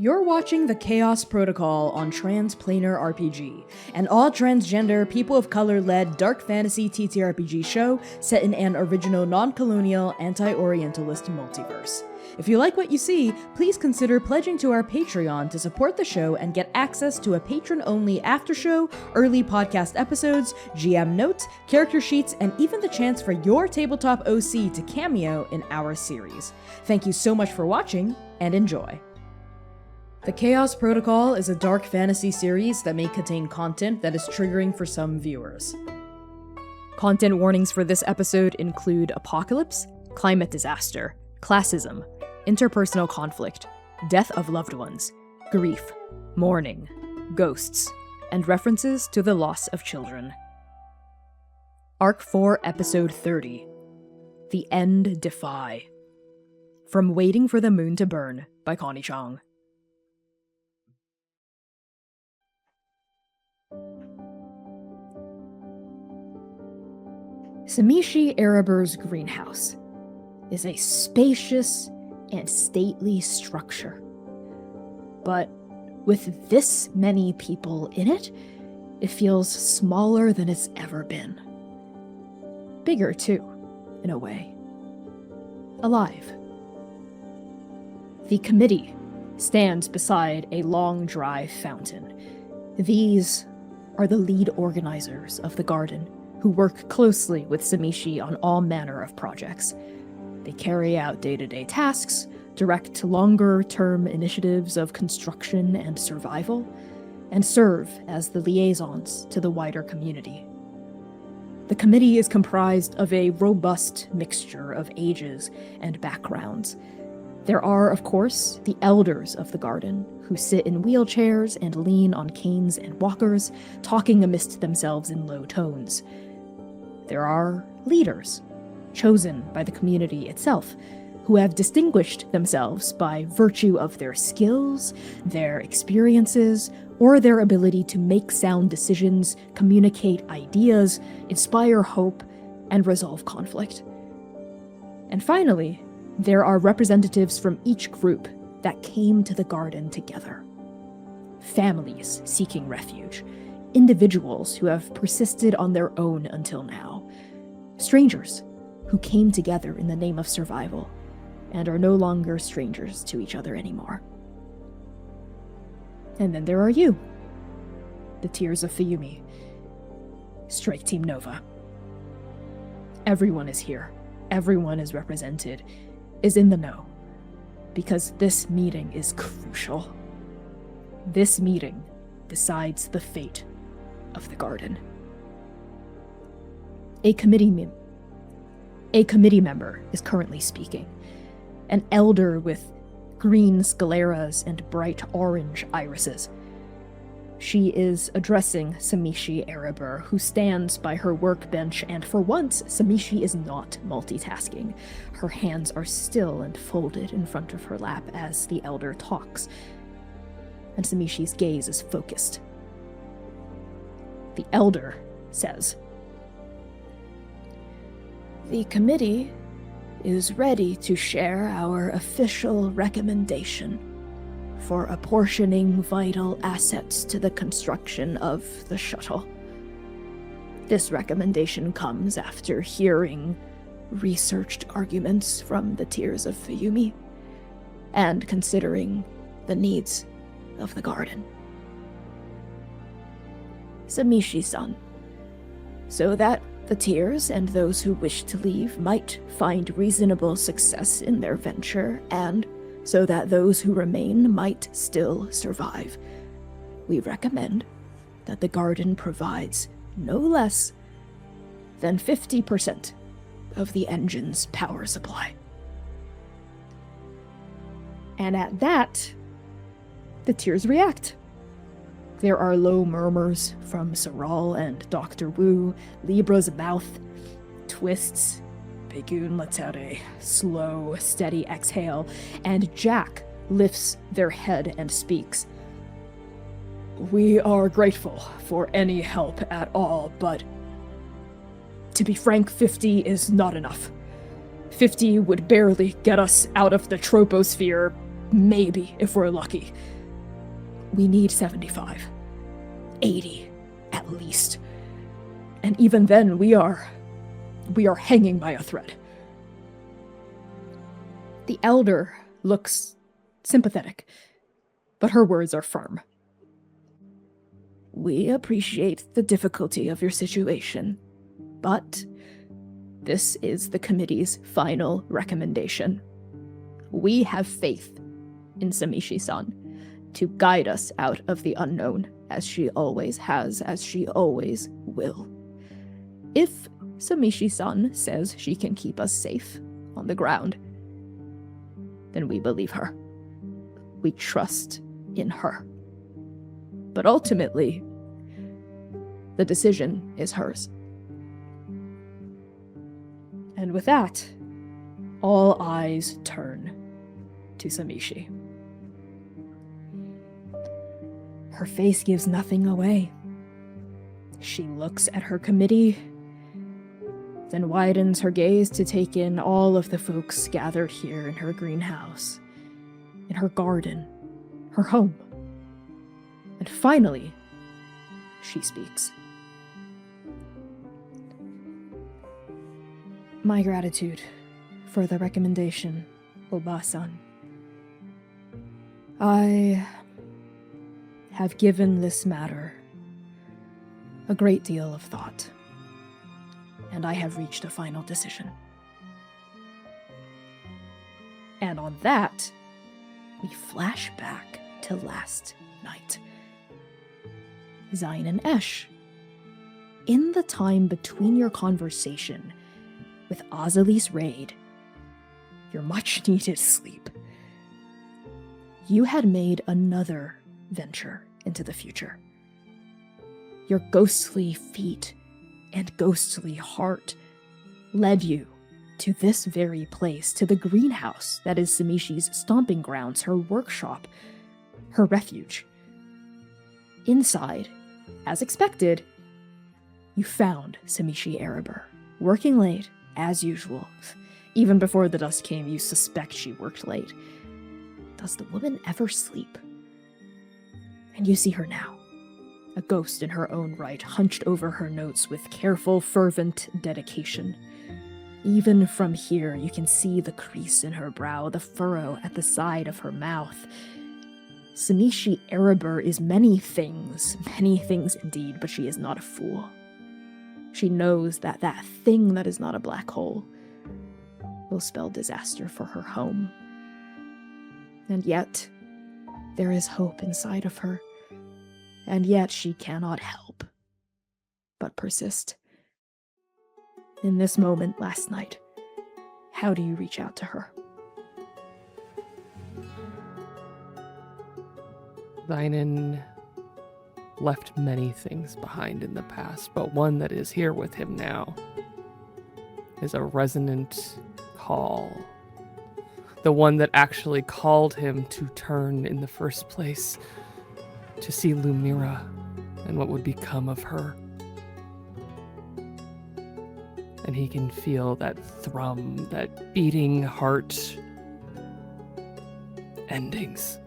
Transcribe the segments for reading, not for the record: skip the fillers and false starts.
You're watching the Chaos Protocol on Transplanar RPG, an all-transgender, people-of-color-led dark fantasy TTRPG show set in an original non-colonial, anti-Orientalist multiverse. If you like what you see, please consider pledging to our Patreon to support the show and get access to a patron-only aftershow, early podcast episodes, GM notes, character sheets, and even the chance for your tabletop OC to cameo in our series. Thank you so much for watching, and enjoy. The Chaos Protocol is a dark fantasy series that may contain content that is triggering for some viewers. Content warnings for this episode include apocalypse, climate disaster, classism, interpersonal conflict, death of loved ones, grief, mourning, ghosts, and references to the loss of children. Arc 4, Episode 30. The End Defy. From Waiting for the Moon to Burn by Connie Chang. Samishi Ereber's greenhouse is a spacious and stately structure. But with this many people in it, it feels smaller than it's ever been. Bigger, too, in a way. Alive. The committee stands beside a long, dry fountain. These are the lead organizers of the garden, who work closely with Samishi on all manner of projects. They carry out day-to-day tasks, direct longer-term initiatives of construction and survival, and serve as the liaisons to the wider community. The committee is comprised of a robust mixture of ages and backgrounds. There are, of course, the elders of the garden, who sit in wheelchairs and lean on canes and walkers, talking amidst themselves in low tones. There are leaders, chosen by the community itself, who have distinguished themselves by virtue of their skills, their experiences, or their ability to make sound decisions, communicate ideas, inspire hope, and resolve conflict. And finally, there are representatives from each group that came to the garden together. Families seeking refuge, individuals who have persisted on their own until now, strangers who came together in the name of survival and are no longer strangers to each other anymore. And then there are you, the Tears of Fayumi, Strike Team Nova. Everyone is here, everyone is represented, is in the know, because this meeting is crucial. This meeting decides the fate of the garden. A committee member is currently speaking, an elder with green scleras and bright orange irises. She is addressing Samishi Ereber, who stands by her workbench, and for once, Samishi is not multitasking. Her hands are still and folded in front of her lap as the elder talks, and Samishi's gaze is focused. The elder says, "The committee is ready to share our official recommendation for apportioning vital assets to the construction of the shuttle. This recommendation comes after hearing researched arguments from the Tears of Fayumi and considering the needs of the garden. Samishi-san, so that the Tears and those who wish to leave might find reasonable success in their venture, and so that those who remain might still survive, we recommend that the garden provides no less than 50% of the engine's power supply." And at that, the Tears react. There are low murmurs from Saral and Dr. Wu. Libra's mouth twists. Begun lets out a slow, steady exhale, and Jack lifts their head and speaks. "We are grateful for any help at all, but to be frank, 50 is not enough. 50 would barely get us out of the troposphere maybe, if we're lucky. We need 75. 80, at least. And even then, we are hanging by a thread. The elder looks sympathetic, but her words are firm. We appreciate the difficulty of your situation, but this is the committee's final recommendation. We have faith in Samishi-san to guide us out of the unknown, as she always has, as she always will. If Samishi-san says she can keep us safe on the ground, then we believe her. We trust in her. But ultimately, the decision is hers. And with that, all eyes turn to Samishi. Her face gives nothing away. She looks at her committee, then widens her gaze to take in all of the folks gathered here in her greenhouse, in her garden, her home. And finally, she speaks. My gratitude for the recommendation, Oba-san. I have given this matter a great deal of thought, and I have reached a final decision. And on that, we flash back to last night. Xainan Esch, in the time between your conversation with Azali's raid, your much-needed sleep, you had made another venture into the future. Your ghostly feet and ghostly heart led you to this very place, to the greenhouse that is Samishi's stomping grounds, her workshop, her refuge. Inside, as expected, you found Samishi Erebor, working late, as usual. Even before the dust came, you suspect she worked late. Does the woman ever sleep? And you see her now, a ghost in her own right, hunched over her notes with careful, fervent dedication. Even from here, you can see the crease in her brow, the furrow at the side of her mouth. Samishi Erebor is many things indeed, but she is not a fool. She knows that that thing that is not a black hole will spell disaster for her home. And yet, there is hope inside of her, and yet she cannot help but persist. In this moment last night, how do you reach out to her? Xainan left many things behind in the past, but one that is here with him now is a resonant call. The one that actually called him to turn in the first place, to see Lumièra and what would become of her. And he can feel that thrum, that beating heart endings.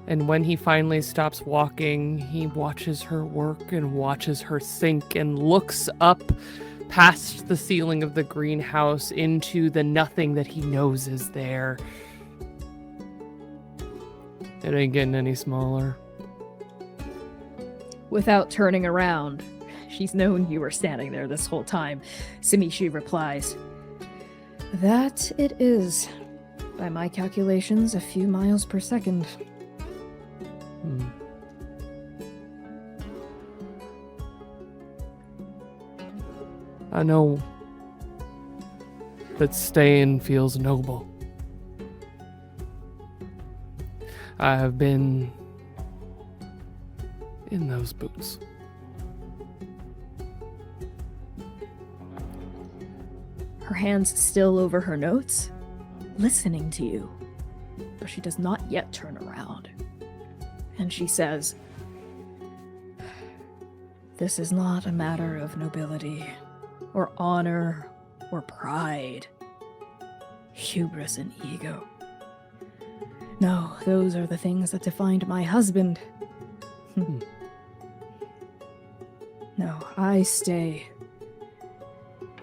And when he finally stops walking, he watches her work and watches her think and looks up past the ceiling of the greenhouse into the nothing that he knows is there. It ain't getting any smaller. Without turning around, she's known you were standing there this whole time. Samishi replies, "That it is. By my calculations, a few miles per second." I know that staying feels noble. I have been in those boots. Her hands still over her notes, listening to you, but she does not yet turn around. And she says, "This is not a matter of nobility, or honor, or pride. hubris and ego. No, those are the things that defined my husband. No, I stay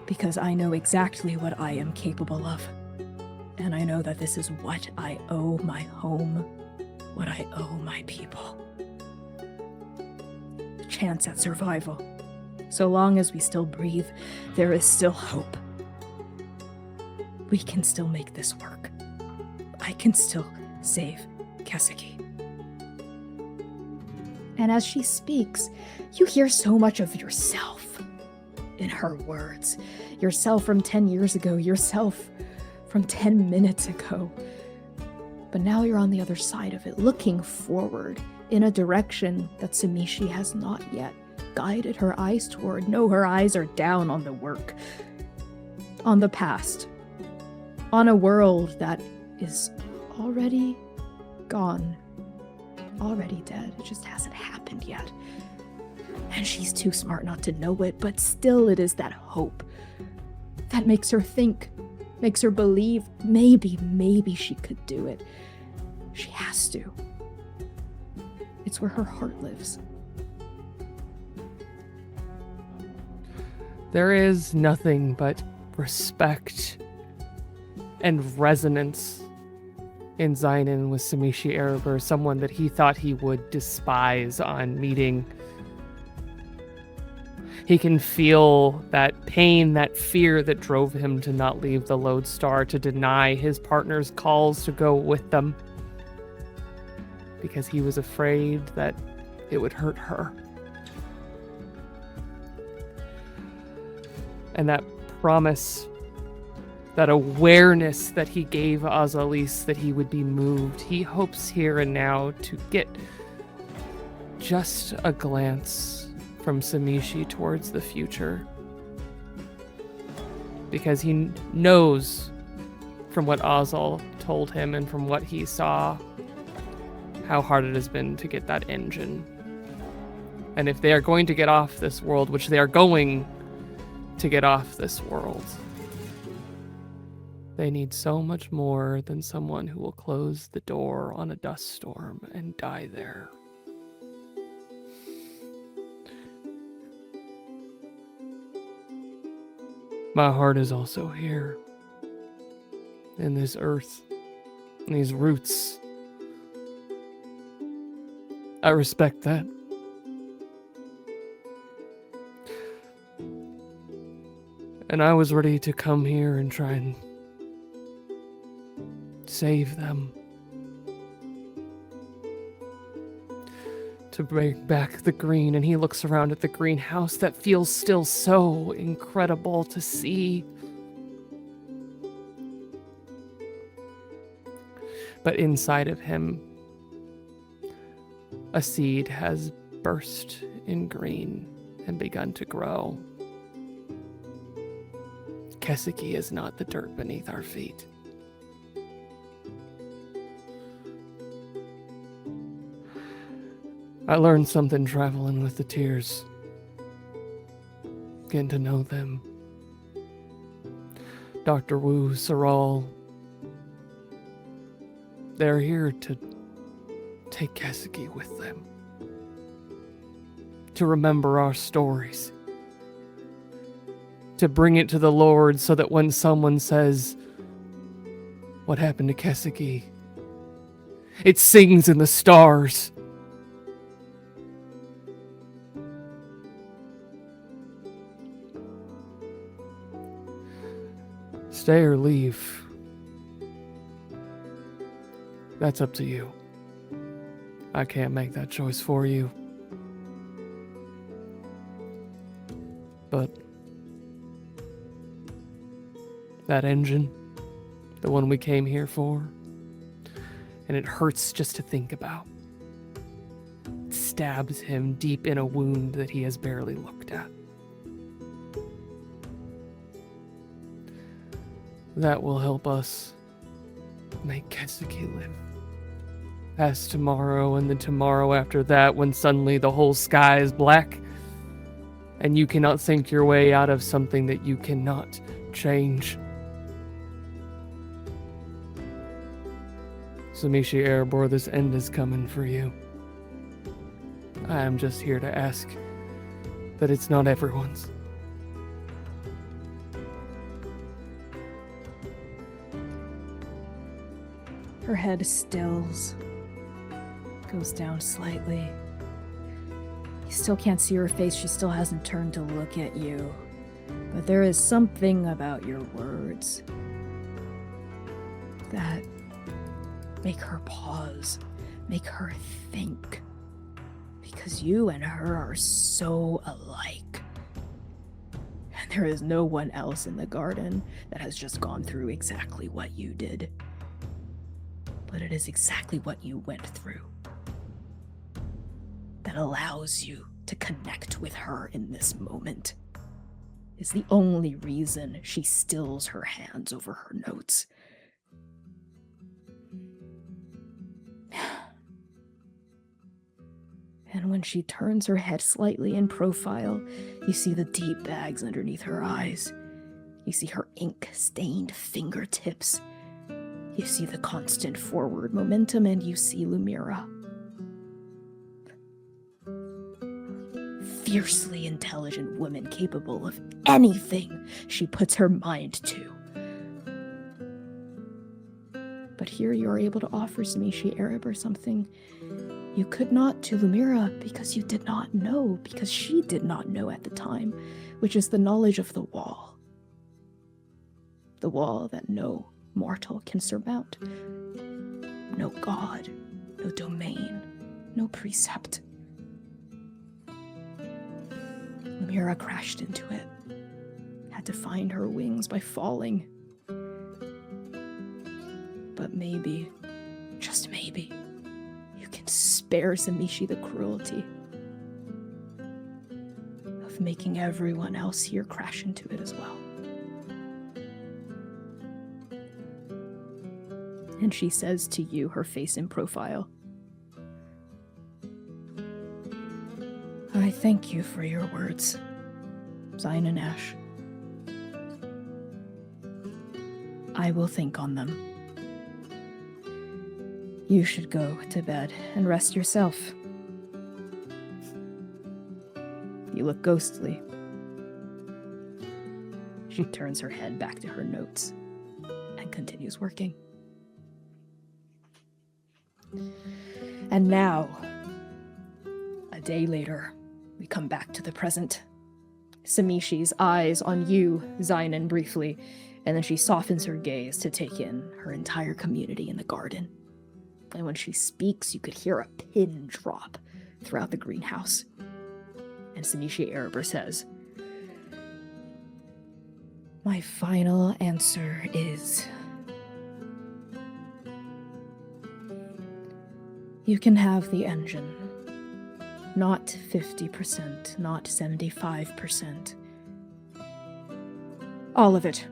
because I know exactly what I am capable of. And I know that this is what I owe my home, what I owe my people. A chance at survival. So long as we still breathe, there is still hope. We can still make this work. I can still save Kaseki. And as she speaks, you hear so much of yourself in her words. Yourself from 10 years ago, yourself from 10 minutes ago. But now you're on the other side of it, looking forward in a direction that Samishi has not yet guided her eyes toward. No, her eyes are down on the work, on the past, on a world that is already gone, already dead. It just hasn't happened yet. And she's too smart not to know it, but still it is that hope that makes her think, makes her believe maybe she could do it. She has to. It's where her heart lives. There is nothing but respect and resonance in Xainan with Samishi Erebor, someone that he thought he would despise on meeting. He can feel that pain, that fear that drove him to not leave the Lodestar, to deny his partner's calls to go with them, because he was afraid that it would hurt her. And that promise, that awareness that he gave Azalis that he would be moved, he hopes here and now to get just a glance from Samishi towards the future. Because he knows from what Azal told him and from what he saw how hard it has been to get that engine. And if they are going to get off this world, which they are going to get off this world, they need so much more than someone who will close the door on a dust storm and die there. My heart is also here, in this earth, in these roots. I respect that. And I was ready to come here and try and save them. To bring back the green, and he looks around at the greenhouse that feels still so incredible to see. But inside of him, a seed has burst in green and begun to grow. Kaseki is not the dirt beneath our feet. I learned something traveling with the tears, getting to know them. Dr. Wu, Saral, they're here to take Kaseki with them, to remember our stories, to bring it to the Lord so that when someone says, "What happened to Kaseki?" it sings in the stars. Stay or leave. That's up to you. I can't make that choice for you. But that engine, the one we came here for, and it hurts just to think about. It stabs him deep in a wound that he has barely looked at. That will help us make Kaseki live. As tomorrow and the tomorrow after that, when suddenly the whole sky is black and you cannot think your way out of something that you cannot change. Samishi Erebor, this end is coming for you. I am just here to ask that it's not everyone's. Her head stills, goes down slightly. You still can't see her face. She still hasn't turned to look at you. But there is something about your words that make her pause, make her think. Because you and her are so alike. And there is no one else in the garden that has just gone through exactly what you did. But it is exactly what you went through that allows you to connect with her in this moment. Is the only reason she stills her hands over her notes. And when she turns her head slightly in profile, you see the deep bags underneath her eyes. You see her ink-stained fingertips. You see the constant forward momentum, and you see Lumièra. Fiercely intelligent woman capable of anything she puts her mind to. But here you are able to offer Samishi Erebor something you could not to Lumièra because you did not know, because she did not know at the time, which is the knowledge of the wall. The wall that no mortal can surmount. No god, no domain, no precept. Lumièra crashed into it, had to find her wings by falling. But maybe, just maybe, you can spare Samishi the cruelty of making everyone else here crash into it as well. And she says to you, her face in profile, I thank you for your words, Xainan Esch. I will think on them. You should go to bed and rest yourself. You look ghostly. She turns her head back to her notes and continues working. And now, a day later, we come back to the present. Samishi's eyes on you, Xainan, briefly, and then she softens her gaze to take in her entire community in the garden. And when she speaks, you could hear a pin drop throughout the greenhouse. And Samishi Erebor says, my final answer is, you can have the engine. Not 50%, not 75%. All of it.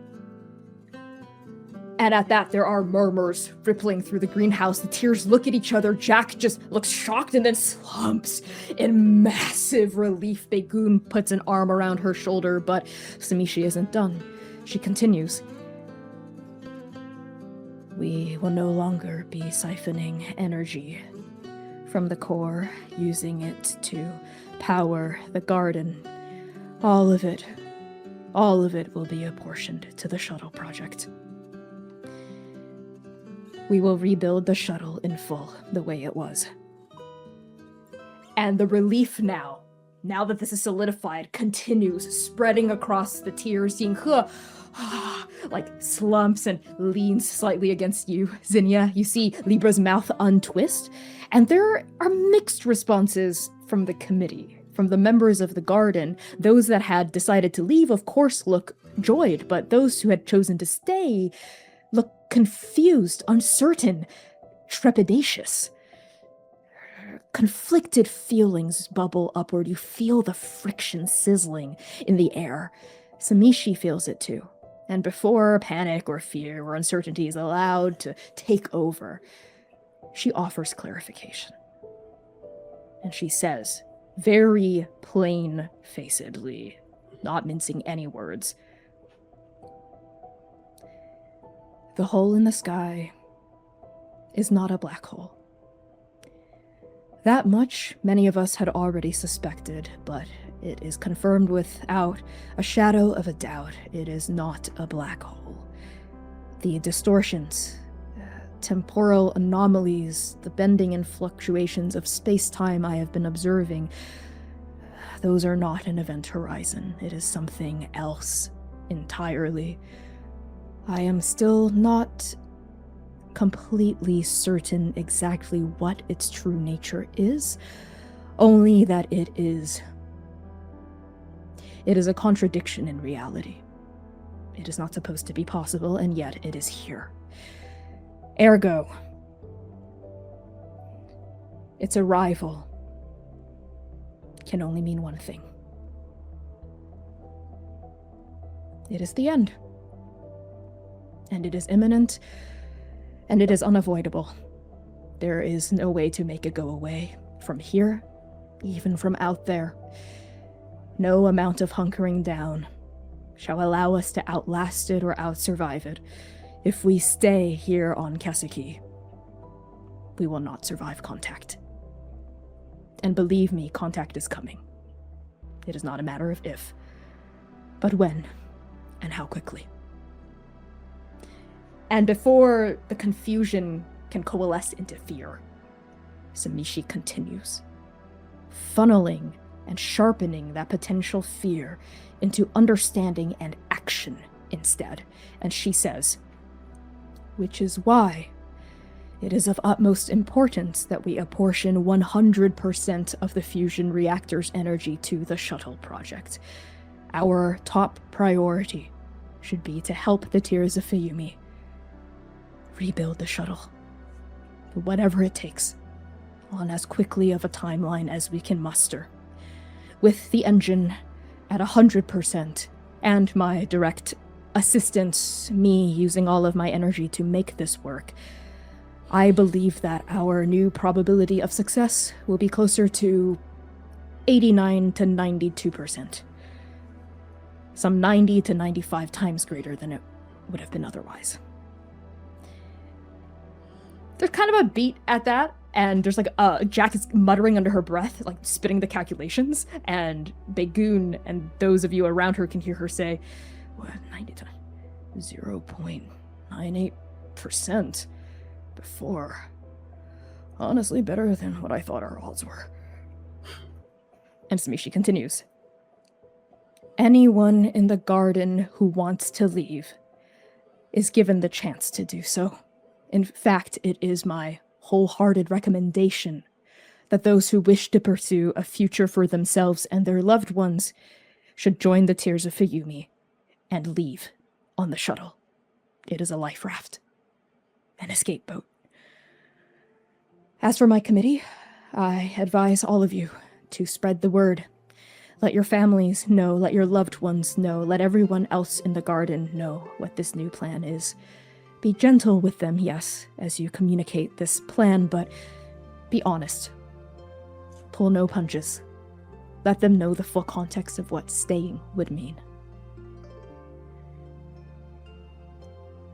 And at that, there are murmurs rippling through the greenhouse. The tears look at each other. Jack just looks shocked and then slumps in massive relief. Begun puts an arm around her shoulder, but Samishi isn't done. She continues. We will no longer be siphoning energy from the core, using it to power the garden. All of it will be apportioned to the shuttle project. We will rebuild the shuttle in full, the way it was. And the relief now that this is solidified, continues spreading across the tears. Yinghe like slumps and leans slightly against you. Zinnia, you see Libra's mouth untwist, and there are mixed responses from the committee, from the members of the garden. Those that had decided to leave, of course, look joyed, but those who had chosen to stay look confused, uncertain, trepidatious. Conflicted feelings bubble upward. You feel the friction sizzling in the air. Samishi feels it too. And before panic or fear or uncertainty is allowed to take over, she offers clarification. And she says, very plain-facedly, not mincing any words, the hole in the sky is not a black hole. That much many of us had already suspected, but it is confirmed without a shadow of a doubt. It is not a black hole. The distortions, temporal anomalies, the bending and fluctuations of space-time I have been observing, those are not an event horizon. It is something else entirely. I am still not completely certain exactly what its true nature is, only that it is a contradiction in reality. It is not supposed to be possible, and yet it is here. Ergo, its arrival can only mean one thing. It is the end. And it is imminent, and it is unavoidable. There is no way to make it go away. From here, even from out there. No amount of hunkering down shall allow us to outlast it or outsurvive it. If we stay here on Kaseki, we will not survive contact. And believe me, contact is coming. It is not a matter of if, but when, and how quickly. And before the confusion can coalesce into fear, Samishi continues, funneling and sharpening that potential fear into understanding and action instead. And she says, which is why it is of utmost importance that we apportion 100% of the fusion reactor's energy to the shuttle project. Our top priority should be to help the Tears of Fayumi rebuild the shuttle, whatever it takes, on as quickly of a timeline as we can muster. With the engine at 100%, and my direct assistance, me using all of my energy to make this work, I believe that our new probability of success will be closer to 89 to 92%. Some 90 to 95 times greater than it would have been otherwise. There's kind of a beat at that, and there's like Jack is muttering under her breath, like spitting the calculations, and Begoon and those of you around her can hear her say, what, 90 to 0.98% before. Honestly, better than what I thought our odds were. And Samishi continues. Anyone in the garden who wants to leave is given the chance to do so. In fact, it is my wholehearted recommendation that those who wish to pursue a future for themselves and their loved ones should join the Tears of Fayumi and leave on the shuttle. It is a life raft, an escape boat. As for my committee, I advise all of you to spread the word. Let your families know, let your loved ones know, let everyone else in the garden know what this new plan is. Be gentle with them, yes, as you communicate this plan, but be honest. Pull no punches. Let them know the full context of what staying would mean.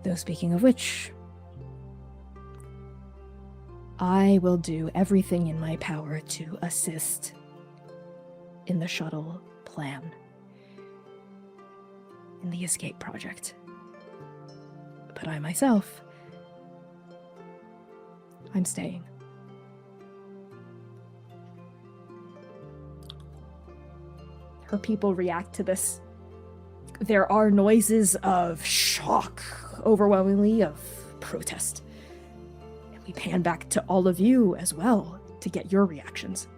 Though speaking of which, I will do everything in my power to assist in the shuttle plan, in the escape project. But I myself, I'm staying. Her people react to this. There are noises of shock, overwhelmingly of protest. And we pan back to all of you as well to get your reactions.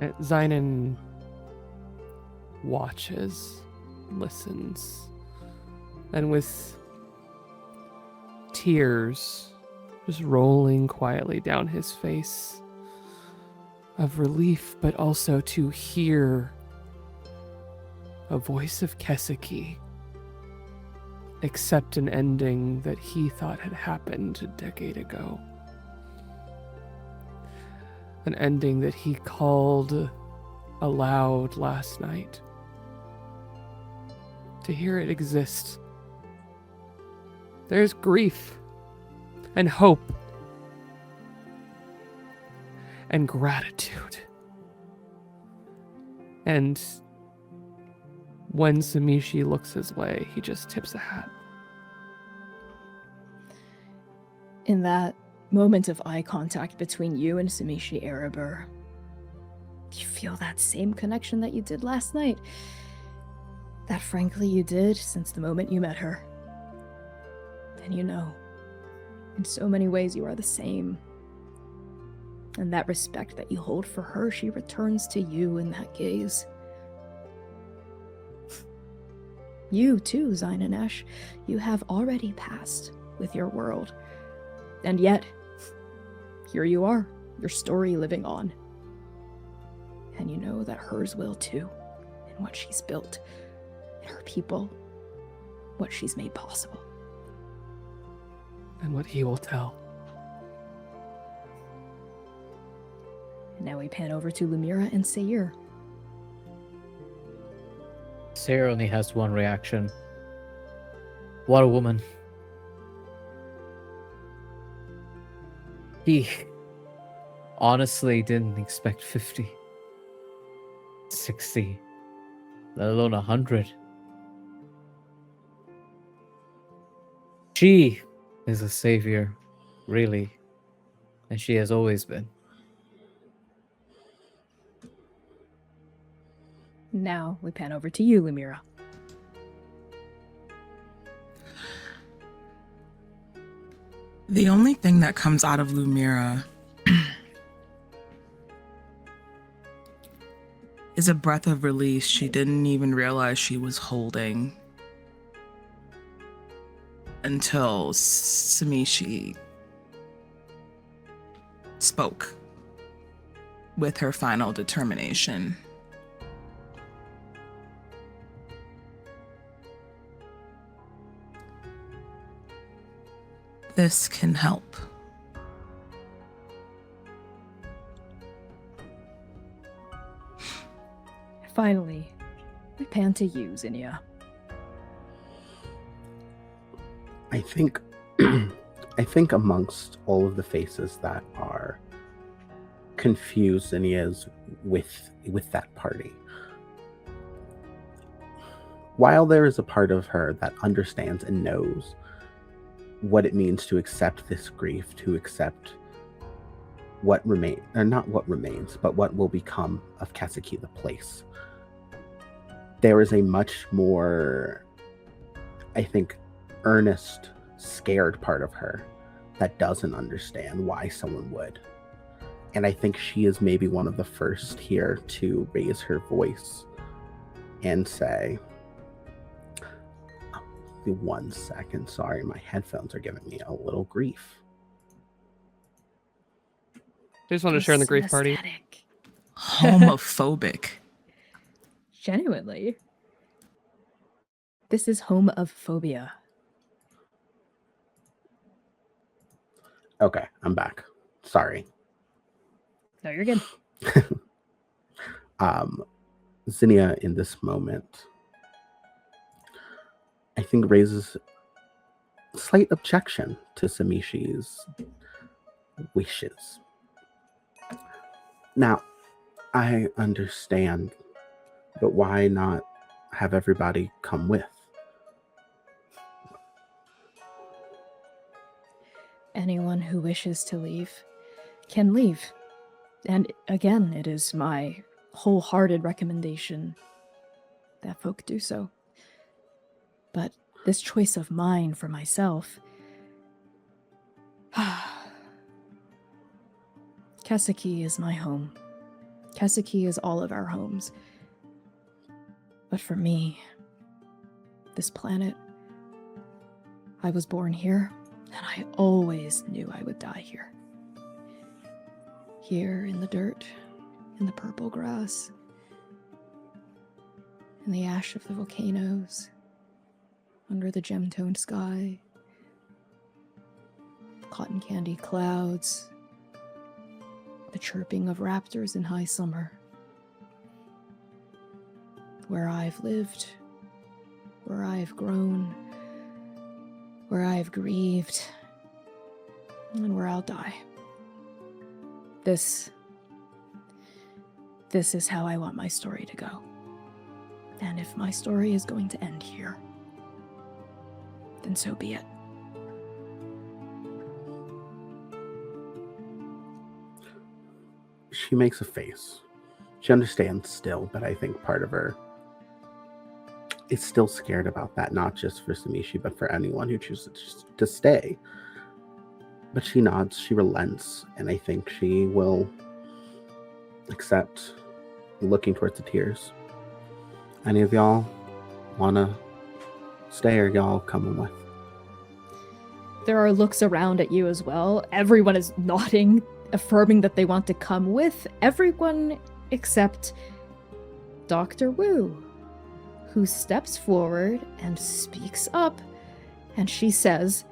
Xainan watches, listens, and with tears just rolling quietly down his face of relief, but also to hear a voice of Kaseki accept an ending that he thought had happened a decade ago. An ending that he called aloud last night. To hear it exist There's grief and hope and gratitude. And when Samishi looks his way, he just tips a hat. In that moment of eye contact between you and Samishi Erebor, you feel that same connection that you did last night. That frankly you did since the moment you met her. And you know, in so many ways you are the same. And that respect that you hold for her, she returns to you in that gaze. You too, Xainan Esch, you have already passed with your world. And yet, here you are, your story living on. And you know that hers will too, in what she's built, in her people, what she's made possible. And what he will tell. And now we pan over to Lumièra and Seir. Seir only has one reaction. What a woman. He honestly didn't expect 50, 60, let alone 100. She is a savior, really, and she has always been. Now we pan over to you, Lumièra. The only thing that comes out of Lumièra is a breath of release she didn't even realize she was holding until Samishi spoke with her final determination. This can help. Finally, we pan to you, Zinnia. I think amongst all of the faces that are confused Zinnia's with that party, while there is a part of her that understands and knows what it means to accept this grief, to accept what remains, or not what remains, but what will become of Kaseki, the place. There is a much more, I think, earnest, scared part of her that doesn't understand why someone would. And I think she is maybe one of the first here to raise her voice and say, 1 second, sorry, my headphones are giving me a little grief. Just want to share in the grief party. Aesthetic. Homophobic. Genuinely. This is homophobia. Okay, I'm back. Sorry. No, you're good. Zinnia in this moment, I think, raises slight objection to Samishi's wishes. Now, I understand, but why not have everybody come with? Anyone who wishes to leave can leave. And again, it is my wholehearted recommendation that folk do so. But this choice of mine for myself, Kaseki is my home. Kaseki is all of our homes. But for me, this planet, I was born here, and I always knew I would die here. Here in the dirt, in the purple grass, in the ash of the volcanoes, under the gem-toned sky, cotton candy clouds, the chirping of raptors in high summer. Where I've lived, where I've grown, where I've grieved, and where I'll die. This is how I want my story to go. And if my story is going to end here, then so be it. She makes a face. She understands still, but I think part of her is still scared about that, not just for Samishi, but for anyone who chooses to stay. But she nods, she relents, and I think she will accept, looking towards the tears. Any of y'all want to stay, or y'all coming with? There are looks around at you as well. Everyone is nodding, affirming that they want to come with. Everyone except Dr. Wu, who steps forward and speaks up, and she says,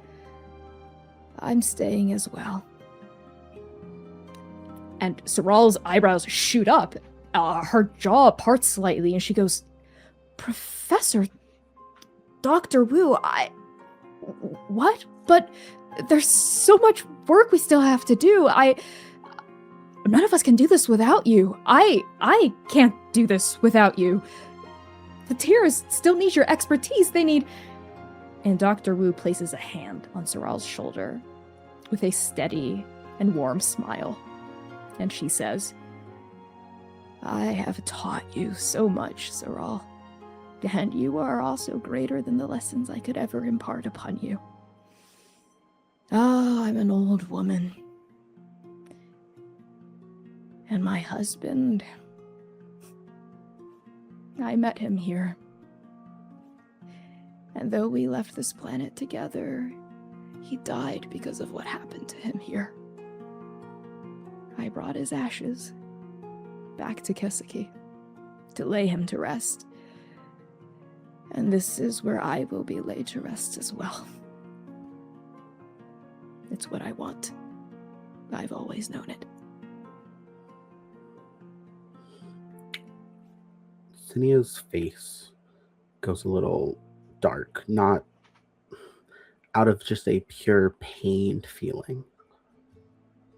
I'm staying as well. And Soral's eyebrows shoot up. Her jaw parts slightly, and she goes, Professor, Dr. Wu, what? But there's so much work we still have to do. None of us can do this without you. I can't do this without you. The Tears still need your expertise. They need... And Dr. Wu places a hand on Soral's shoulder with a steady and warm smile. And she says, I have taught you so much, Soral. And you are also greater than the lessons I could ever impart upon you. Oh, I'm an old woman. And my husband, I met him here. And though we left this planet together, he died because of what happened to him here. I brought his ashes back to Keseki to lay him to rest. And this is where I will be laid to rest as well. It's what I want. I've always known it. Zinnia's face goes a little dark, not out of just a pure pained feeling.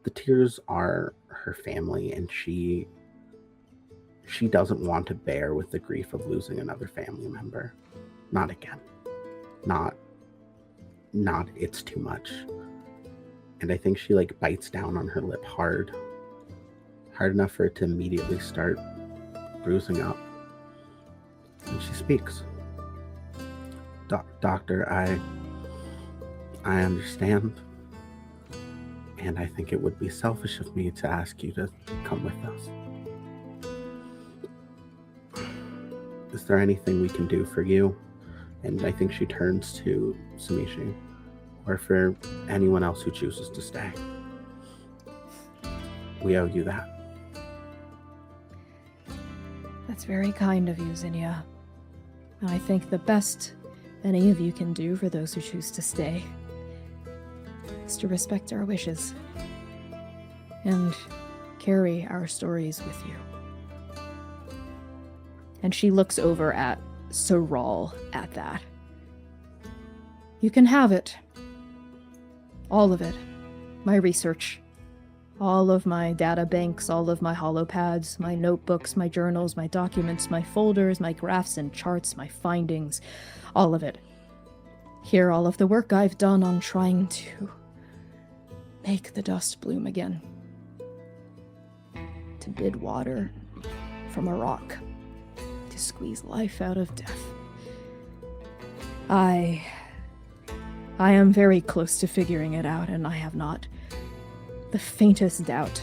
The Tears are her family, and she doesn't want to bear with the grief of losing another family member. Not again. Not it's too much. And I think she bites down on her lip hard enough for it to immediately start bruising up. And she speaks. Doctor, I understand. And I think it would be selfish of me to ask you to come with us. Is there anything we can do for you? And I think she turns to Samishi, or for anyone else who chooses to stay. We owe you that. That's very kind of you, Zinnia. I think the best any of you can do for those who choose to stay is to respect our wishes and carry our stories with you. And she looks over at Soral at that. You can have it. All of it. My research. All of my data banks, all of my holopads, my notebooks, my journals, my documents, my folders, my graphs and charts, my findings. All of it. Here, all of the work I've done on trying to make the dust bloom again. To bid water from a rock. To squeeze life out of death. I am very close to figuring it out, and I have not the faintest doubt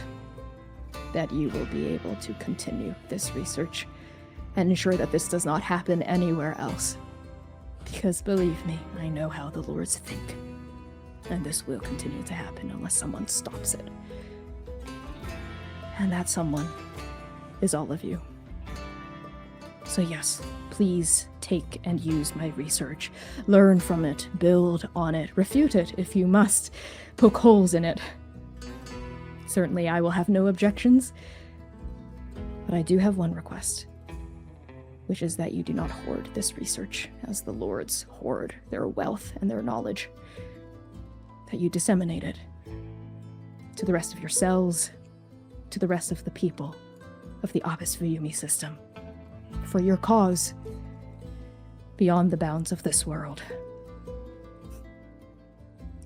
that you will be able to continue this research and ensure that this does not happen anywhere else. Because believe me, I know how the lords think. And this will continue to happen unless someone stops it. And that someone is all of you. So yes, please take and use my research. Learn from it, build on it, refute it if you must, poke holes in it. Certainly I will have no objections, but I do have one request. which is that you do not hoard this research as the lords hoard their wealth and their knowledge, that you disseminate it to the rest of your cells, to the rest of the people of the Abyss Vyumi system, for your cause beyond the bounds of this world.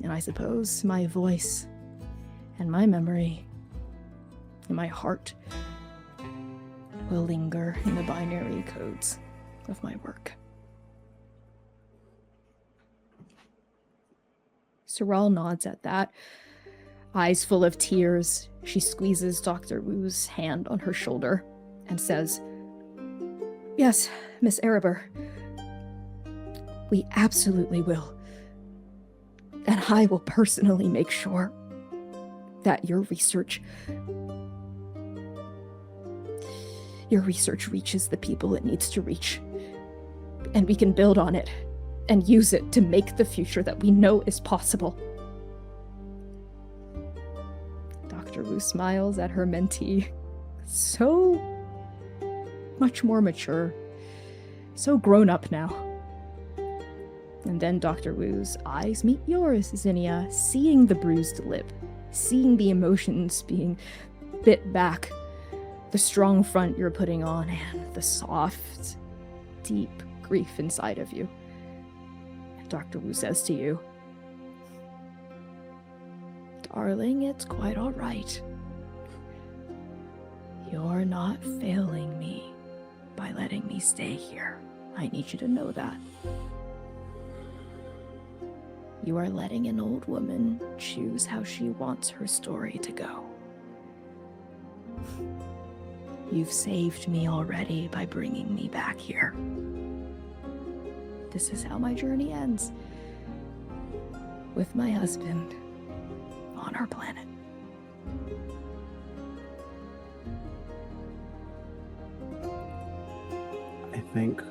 And I suppose my voice and my memory and my heart will linger in the binary codes of my work. Sorrel nods at that. Eyes full of tears, she squeezes Dr. Wu's hand on her shoulder and says, "Yes, Miss Erebor, we absolutely will. And I will personally make sure that your research reaches the people it needs to reach. And we can build on it and use it to make the future that we know is possible." Dr. Wu smiles at her mentee. So much more mature. So grown up now. And then Dr. Wu's eyes meet yours, Zinnia, seeing the bruised lip, seeing the emotions being bit back, the strong front you're putting on, and the soft, deep grief inside of you. And Dr. Wu says to you, "Darling, it's quite all right. You're not failing me by letting me stay here. I need you to know that. You are letting an old woman choose how she wants her story to go. You've saved me already by bringing me back here. This is how my journey ends. With my husband on our planet." I think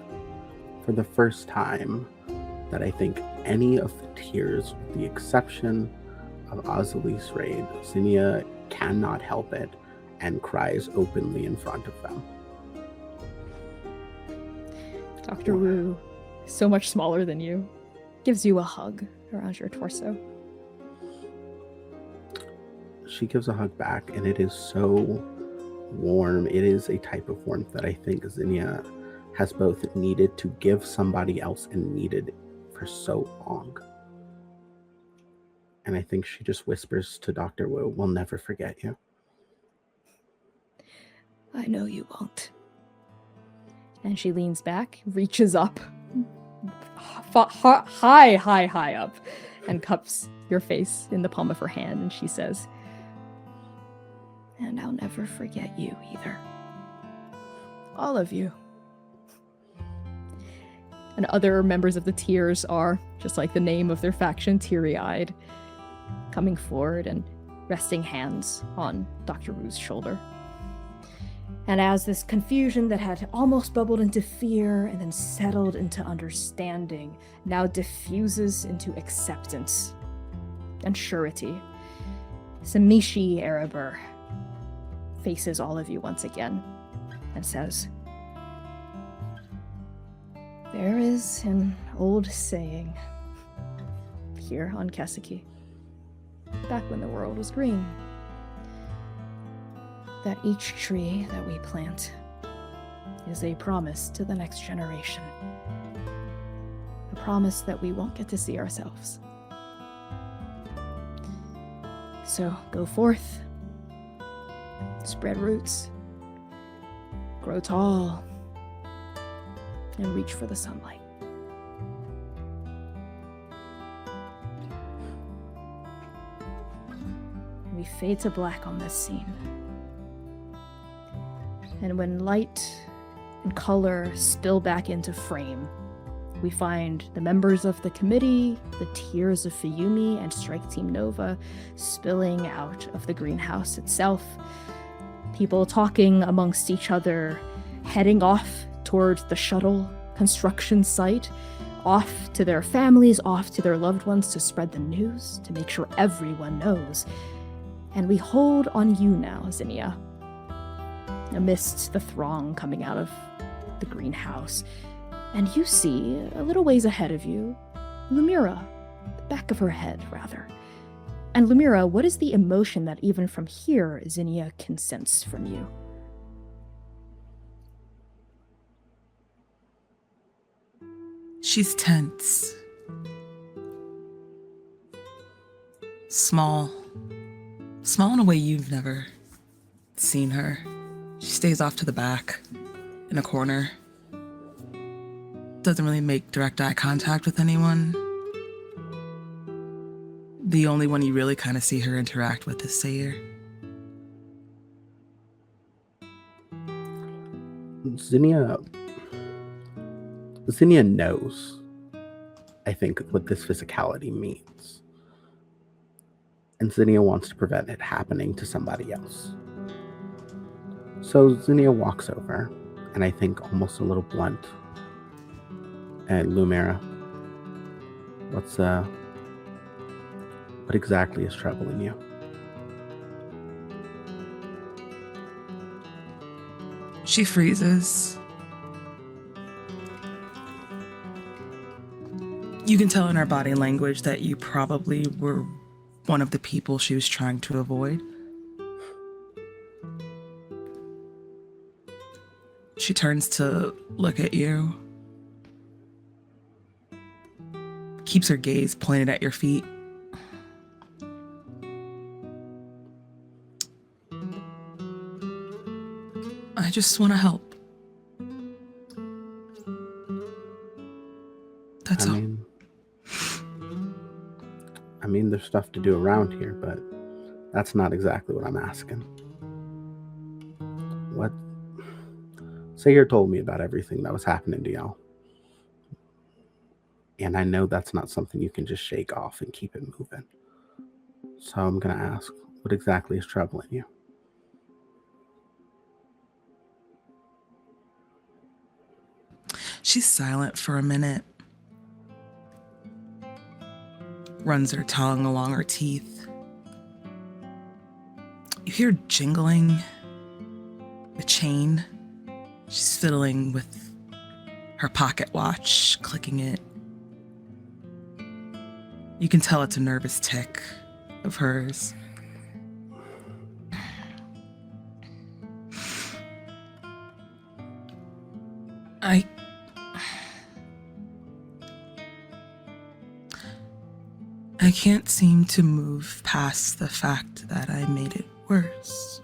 for the first time that I think any of the tiers, with the exception of Azali's raid, Zinnia cannot help it and cries openly in front of them. Dr. Wu, so much smaller than you, gives you a hug around your torso. She gives a hug back, and it is so warm. It is a type of warmth that I think Zinnia has both needed to give somebody else and needed for so long. And I think she just whispers to Dr. Wu, "We'll never forget you." I know you won't. And she leans back, reaches up, high up, and cups your face in the palm of her hand, and she says, "And I'll never forget you either. All of you." And other members of the Tiers are, just like the name of their faction, teary-eyed, coming forward and resting hands on Dr. Wu's shoulder. And as this confusion that had almost bubbled into fear and then settled into understanding now diffuses into acceptance and surety, Samishi Erebor faces all of you once again and says, "There is an old saying here on Keseki, back when the world was green, that each tree that we plant is a promise to the next generation. A promise that we won't get to see ourselves. So go forth, spread roots, grow tall, and reach for the sunlight." We fade to black on this scene. And when light and color spill back into frame, we find the members of the committee, the Tiers of Vyumi, and Strike Team Nova spilling out of the greenhouse itself. People talking amongst each other, heading off toward the shuttle construction site, off to their families, off to their loved ones to spread the news, to make sure everyone knows. And we hold on you now, Zinnia, amidst the throng coming out of the greenhouse, and you see, a little ways ahead of you, Lumièra, the back of her head, rather. And Lumièra, what is the emotion that even from here, Zinnia can sense from you? She's tense. Small. Small in a way you've never seen her. She stays off to the back, in a corner. Doesn't really make direct eye contact with anyone. The only one you really kind of see her interact with is Seir. Zinnia knows, I think, what this physicality means. And Zinnia wants to prevent it happening to somebody else. So Zinnia walks over, and I think almost a little blunt, at Lumièra. What exactly is troubling you? She freezes. You can tell in her body language that you probably were one of the people she was trying to avoid. She turns to look at you. Keeps her gaze pointed at your feet. I just want to help. That's all. I mean, there's stuff to do around here, but that's not exactly what I'm asking. What? Seir told me about everything that was happening to y'all. And I know that's not something you can just shake off and keep it moving. So I'm going to ask, what exactly is troubling you? She's silent for a minute. Runs her tongue along her teeth. You hear jingling. The chain. She's fiddling with her pocket watch, clicking it. You can tell it's a nervous tick of hers. I can't seem to move past the fact that I made it worse.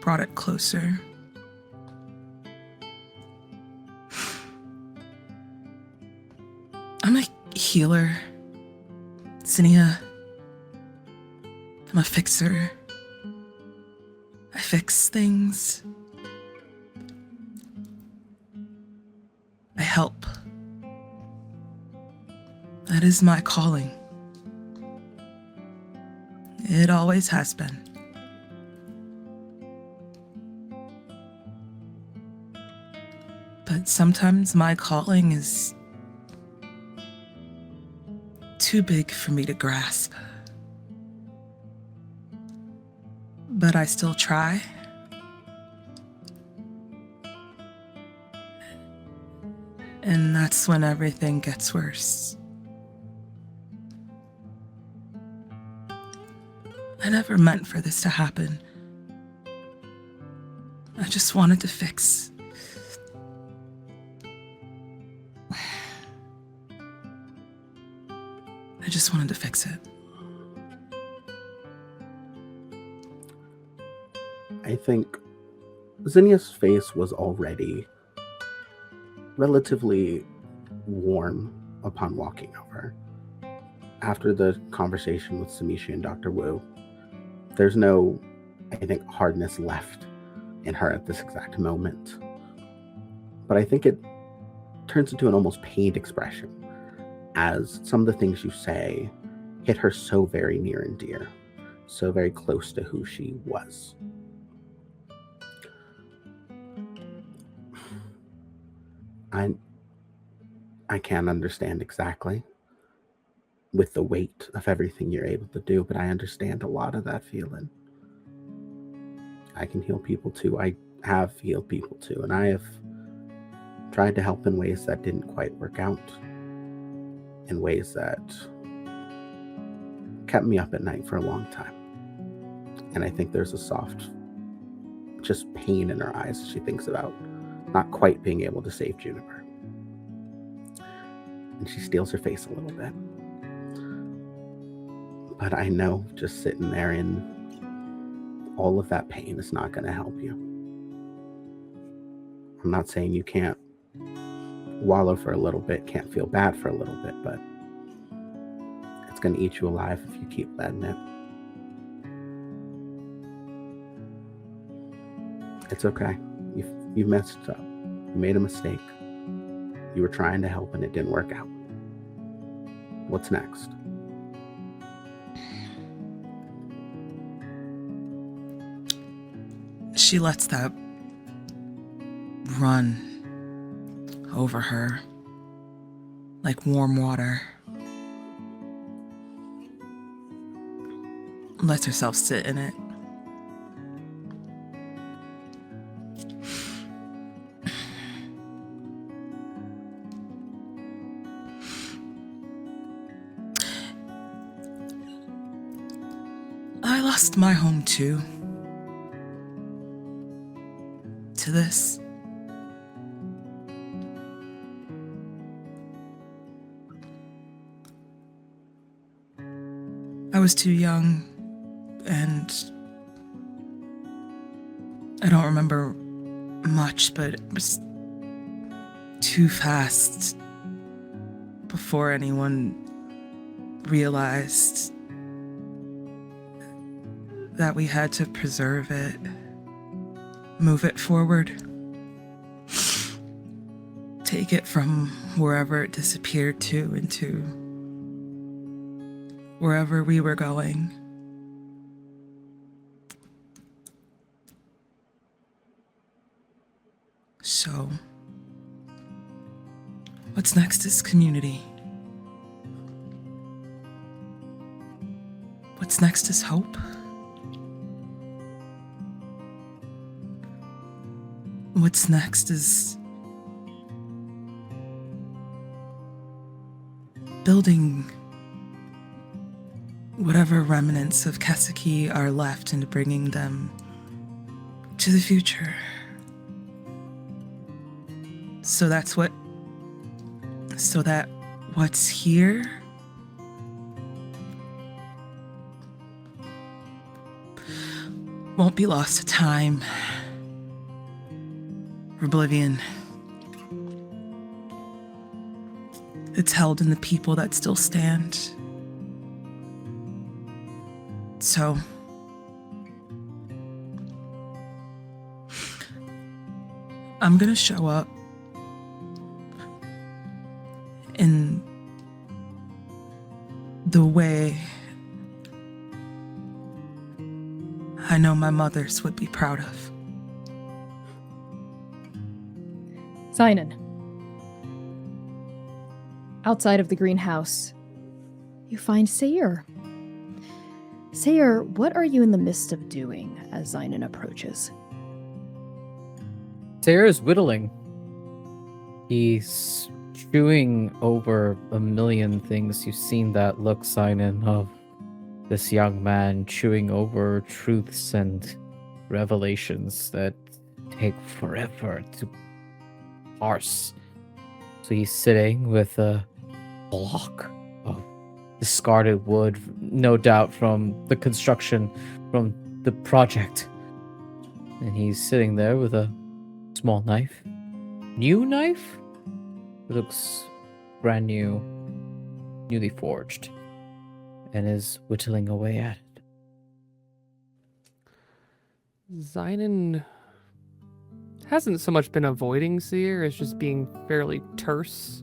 Brought it closer. I'm a healer, Zinnia. I'm a fixer. I fix things. I help. That is my calling. It always has been. But sometimes my calling is too big for me to grasp. But I still try. And that's when everything gets worse. I never meant for this to happen. I just wanted to fix. I just wanted to fix it. I think Zinnia's face was already relatively warm upon walking over. After the conversation with Samishi and Dr. Wu, there's no, I think, hardness left in her at this exact moment. But I think it turns into an almost pained expression as some of the things you say hit her so very near and dear, so very close to who she was. I can't understand exactly with the weight of everything you're able to do, but I understand a lot of that feeling. I can heal people too. I have healed people too, and I have tried to help in ways that didn't quite work out, in ways that kept me up at night for a long time. And I think there's a soft, just pain in her eyes as she thinks about not quite being able to save Juniper. And she steals her face a little bit. But I know just sitting there in all of that pain is not going to help you. I'm not saying you can't wallow for a little bit, can't feel bad for a little bit, but it's going to eat you alive if you keep letting it. It's okay. You've messed up. You made a mistake. You were trying to help and it didn't work out. What's next? She lets that run over her like warm water. Lets herself sit in it. I lost my home too. To this. I was too young, and I don't remember much, but it was too fast before anyone realized that we had to preserve it, move it forward, take it from wherever it disappeared to into wherever we were going. So, what's next is community. What's next is hope. What's next is building whatever remnants of Kaseki are left and bringing them to the future. So that what's here won't be lost to time, oblivion. It's held in the people that still stand. So, I'm gonna show up in the way I know my mothers would be proud of. Xainan. Outside of the greenhouse, you find Seir. Seir, what are you in the midst of doing as Xainan approaches? Seir is whittling. He's chewing over a million things. You've seen that look, Xainan, of this young man chewing over truths and revelations that take forever to parse. So he's sitting with a block of discarded wood, no doubt from the construction, from the project. And he's sitting there with a small knife. New knife? It looks brand new, newly forged, and is whittling away at it. Xainan hasn't so much been avoiding Seir as just being fairly terse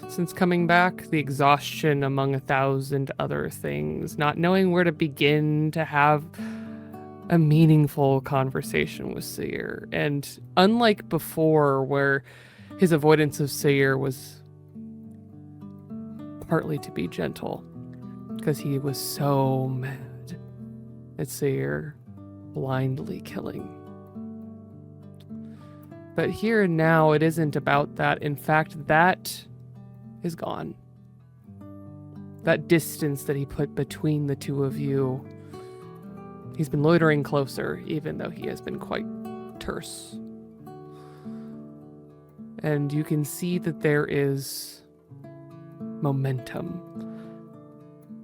since coming back. The exhaustion among 1,000 other things, not knowing where to begin to have a meaningful conversation with Seir. And unlike before, where his avoidance of Seir was partly to be gentle, because he was so mad at Seir blindly killing. But here and now, it isn't about that. In fact, that is gone. That distance that he put between the two of you, he's been loitering closer, even though he has been quite terse. And you can see that there is momentum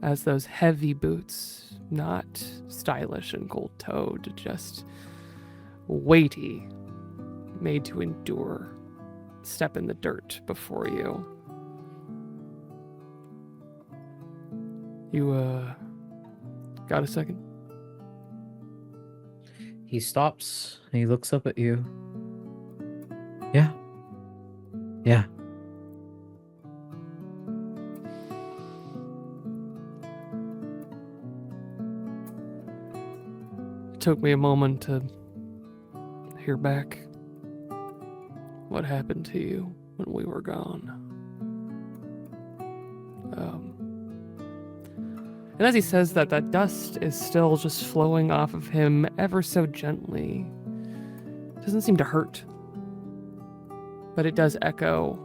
as those heavy boots, not stylish and gold-toed, just weighty, made to endure, step in the dirt before you. You, got a second? He stops and he looks up at you. Yeah. Yeah. It took me a moment to hear back what happened to you when we were gone. And as he says that, that dust is still just flowing off of him ever so gently. It doesn't seem to hurt, but it does echo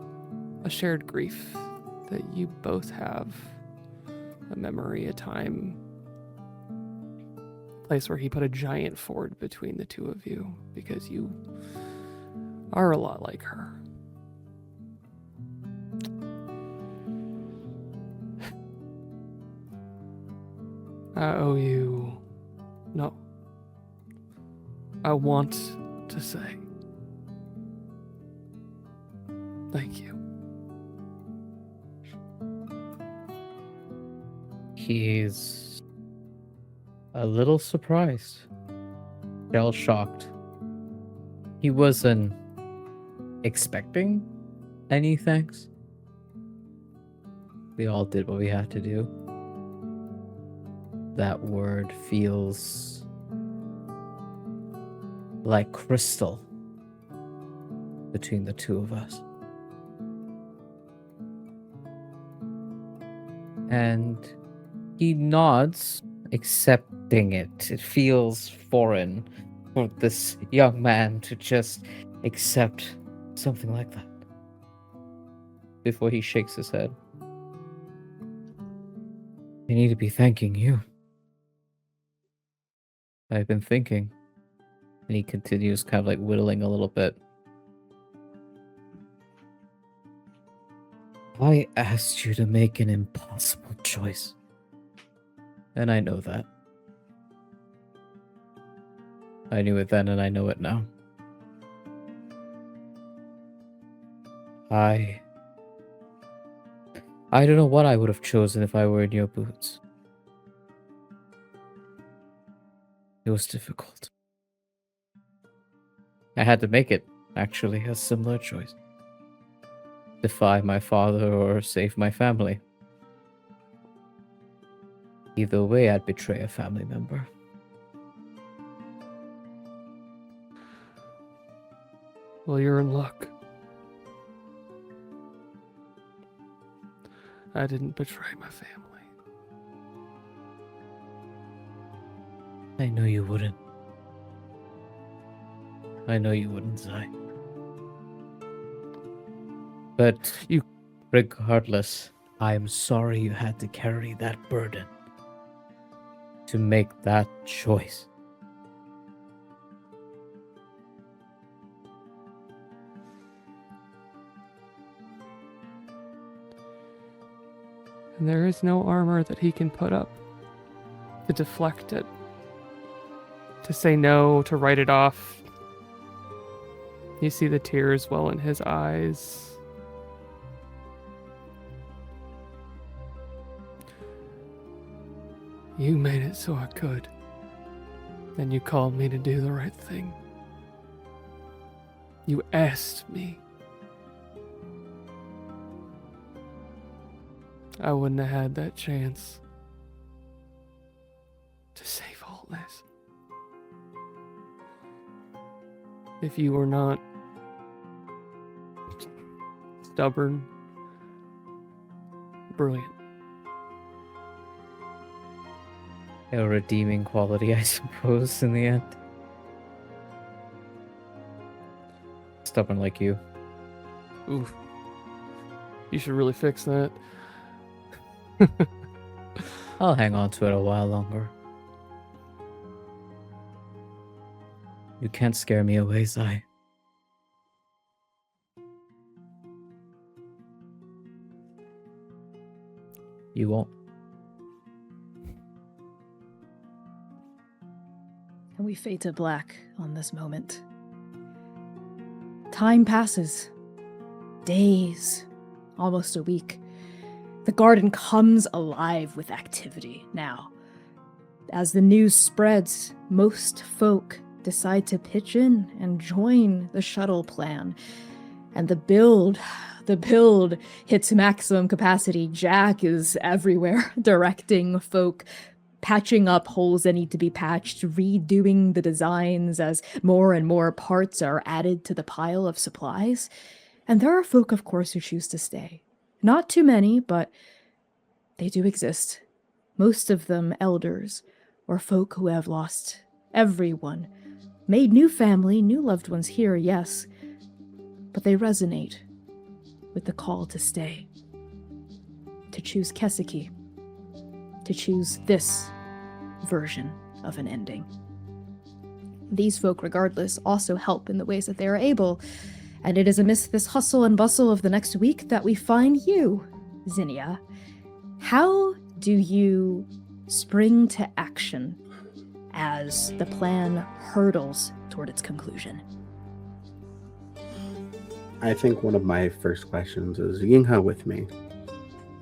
a shared grief that you both have. A memory, a time, a place where he put a giant ford between the two of you because you are a lot like her. I owe you... No. I want to say thank you. He's a little surprised, shell-shocked. He wasn't expecting any thanks. We all did what we had to do. That word feels like crystal between the two of us. And he nods, accepting it. It feels foreign for this young man to just accept something like that. Before he shakes his head. I need to be thanking you. I've been thinking. And he continues kind of like whittling a little bit. I asked you to make an impossible choice. And I know that. I knew it then and I know it now. I don't know what I would have chosen if I were in your boots. It was difficult. I had to make it, actually, a similar choice. Defy my father or save my family. Either way, I'd betray a family member. Well, you're in luck. I didn't betray my family. I know you wouldn't. I know you wouldn't, Zai. But regardless, I am sorry you had to carry that burden. To make that choice. And there is no armor that he can put up to deflect it, to say no, to write it off. You see the tears well in his eyes. You made it so I could. And you called me to do the right thing. You asked me. I wouldn't have had that chance to save all this if you were not stubborn, brilliant, A redeeming quality, I suppose, in the end. Stubborn like you. Oof. You should really fix that. I'll hang on to it a while longer. You can't scare me away, Zai. You won't. And we fade to black on this moment. Time passes. Days. Almost a week. The garden comes alive with activity now. As the news spreads, most folk decide to pitch in and join the shuttle plan. And the build hits maximum capacity. Jack is everywhere, directing folk, patching up holes that need to be patched, redoing the designs as more and more parts are added to the pile of supplies. And there are folk, of course, who choose to stay. Not too many, but they do exist. Most of them elders, or folk who have lost everyone. Made new family, new loved ones here, yes, but they resonate with the call to stay. To choose Keseki. To choose this version of an ending. These folk, regardless, also help in the ways that they are able, and it is amidst this hustle and bustle of the next week that we find you, Zinnia. How do you spring to action as the plan hurtles toward its conclusion? I think one of my first questions is Yinghe with me.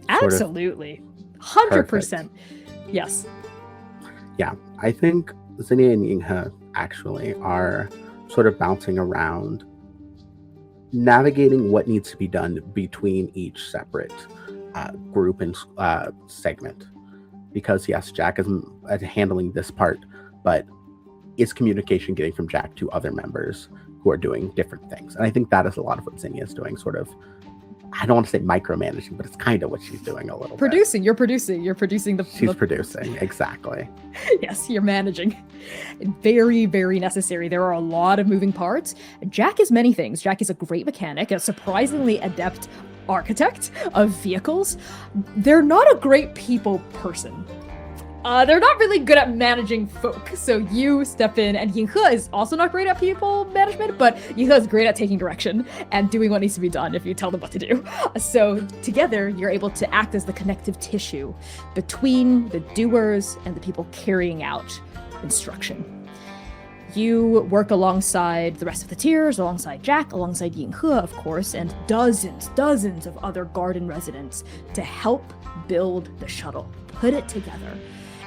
Absolutely. 100%. Yes. Yeah, I think Zinnia and Yinghe actually are sort of bouncing around, navigating what needs to be done between each separate group and segment. Because yes, Jack is handling this part, but is communication getting from Jack to other members who are doing different things? And I think that is a lot of what Zinnia is doing, sort of, I don't want to say micromanaging, but it's kind of what she's doing a little bit. You're producing the... She's producing, exactly. Yes, you're managing. Very, very necessary. There are a lot of moving parts. Jack is many things. Jack is a great mechanic, a surprisingly adept architect of vehicles. They're not a great people person. They're not really good at managing folk, so you step in, and Yinghe is also not great at people management, but Yinghe is great at taking direction and doing what needs to be done if you tell them what to do. So together, you're able to act as the connective tissue between the doers and the people carrying out instruction. You work alongside the rest of the tiers, alongside Jack, alongside Yinghe, of course, and dozens of other garden residents to help build the shuttle, put it together.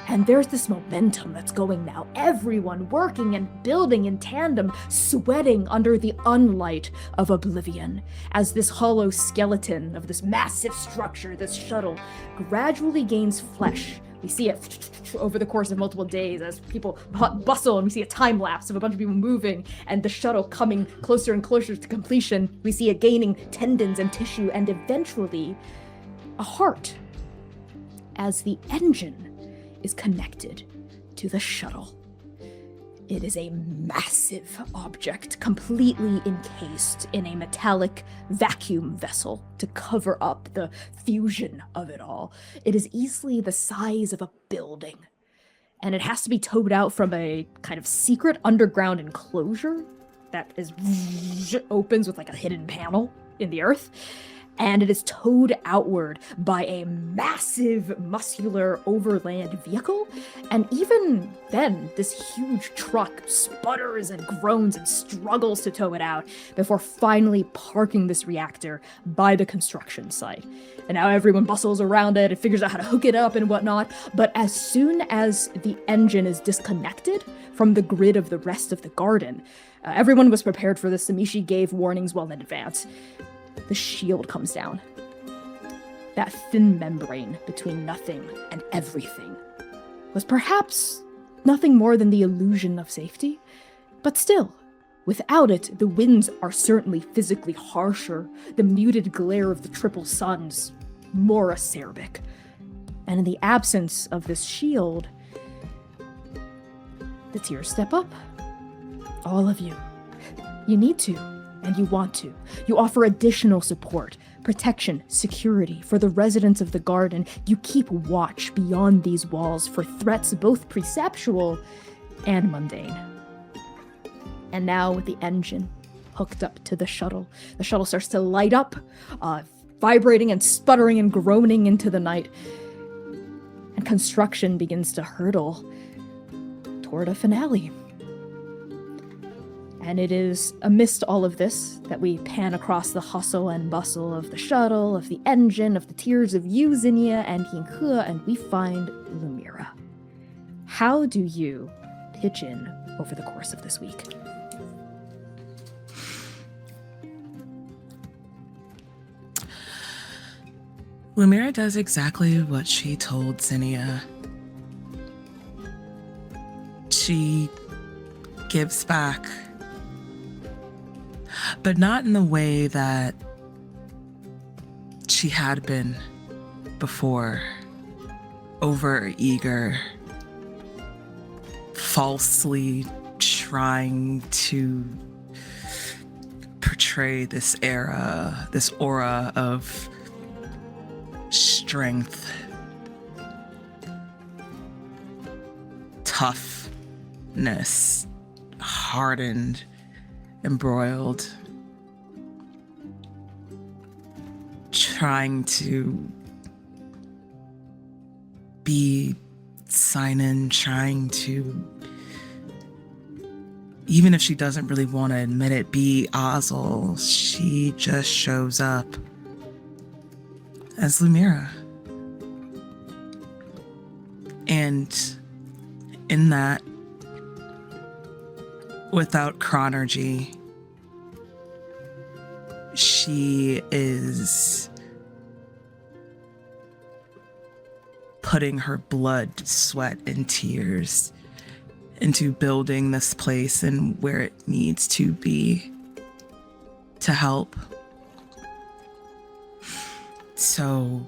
And there's this momentum that's going now. Everyone working and building in tandem, sweating under the unlight of oblivion, as this hollow skeleton of this massive structure, this shuttle, gradually gains flesh. We see it over the course of multiple days as people bustle, and we see a time lapse of a bunch of people moving and the shuttle coming closer and closer to completion. We see it gaining tendons and tissue and eventually a heart as the engine is connected to the shuttle. It is a massive object, completely encased in a metallic vacuum vessel to cover up the fusion of it all. It is easily the size of a building, and it has to be towed out from a kind of secret underground enclosure that opens with like a hidden panel in the earth. And it is towed outward by a massive, muscular overland vehicle. And even then, this huge truck sputters and groans and struggles to tow it out before finally parking this reactor by the construction site. And now everyone bustles around it and figures out how to hook it up and whatnot. But as soon as the engine is disconnected from the grid of the rest of the garden, everyone was prepared for this. Samishi gave warnings well in advance. The shield comes down. That thin membrane between nothing and everything was perhaps nothing more than the illusion of safety. But still, without it, the winds are certainly physically harsher, the muted glare of the triple suns more acerbic. And in the absence of this shield, The tears step up. All of you. You need to, and you want to. You offer additional support, protection, security for the residents of the garden. You keep watch beyond these walls for threats both perceptual and mundane. And now with the engine hooked up to the shuttle starts to light up, vibrating and sputtering and groaning into the night. And construction begins to hurtle toward a finale. And it is amidst all of this that we pan across the hustle and bustle of the shuttle, of the engine, of the tears of you, Zinnia, and Yinghe, and we find Lumièra. How do you pitch in over the course of this week? Lumièra does exactly what she told Zinnia. She gives back, but not in the way that she had been before. Over eager, falsely trying to portray this aura of strength, toughness, hardened, embroiled, trying to be Xainan, trying to, even if she doesn't really want to admit it, be Ozzel. She just shows up as Lumièra. And in that, without chronergy, she is putting her blood, sweat, and tears into building this place and where it needs to be to help. So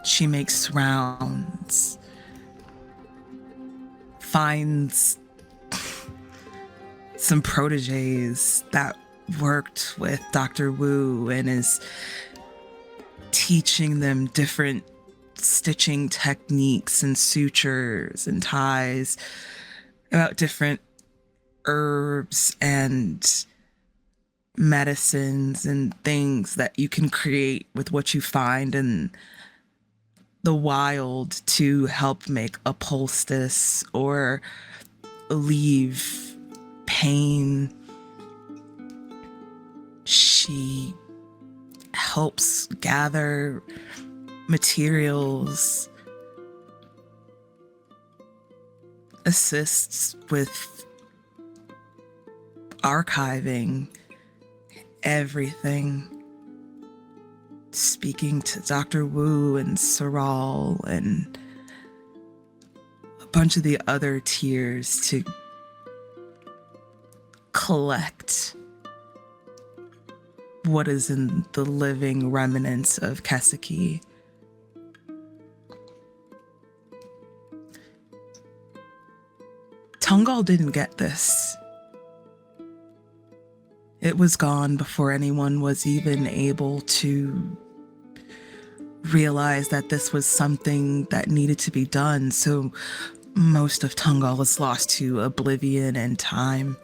she makes rounds, finds some proteges that worked with Dr. Wu and is teaching them different stitching techniques and sutures and ties, about different herbs and medicines and things that you can create with what you find in the wild to help make a poultice or alleviate pain. She helps gather materials, assists with archiving everything, speaking to Dr. Wu and Saral and a bunch of the other tiers to collect what is in the living remnants of Keseki. Tungal didn't get this. It was gone before anyone was even able to realize that this was something that needed to be done, so most of Tungal was lost to oblivion and time.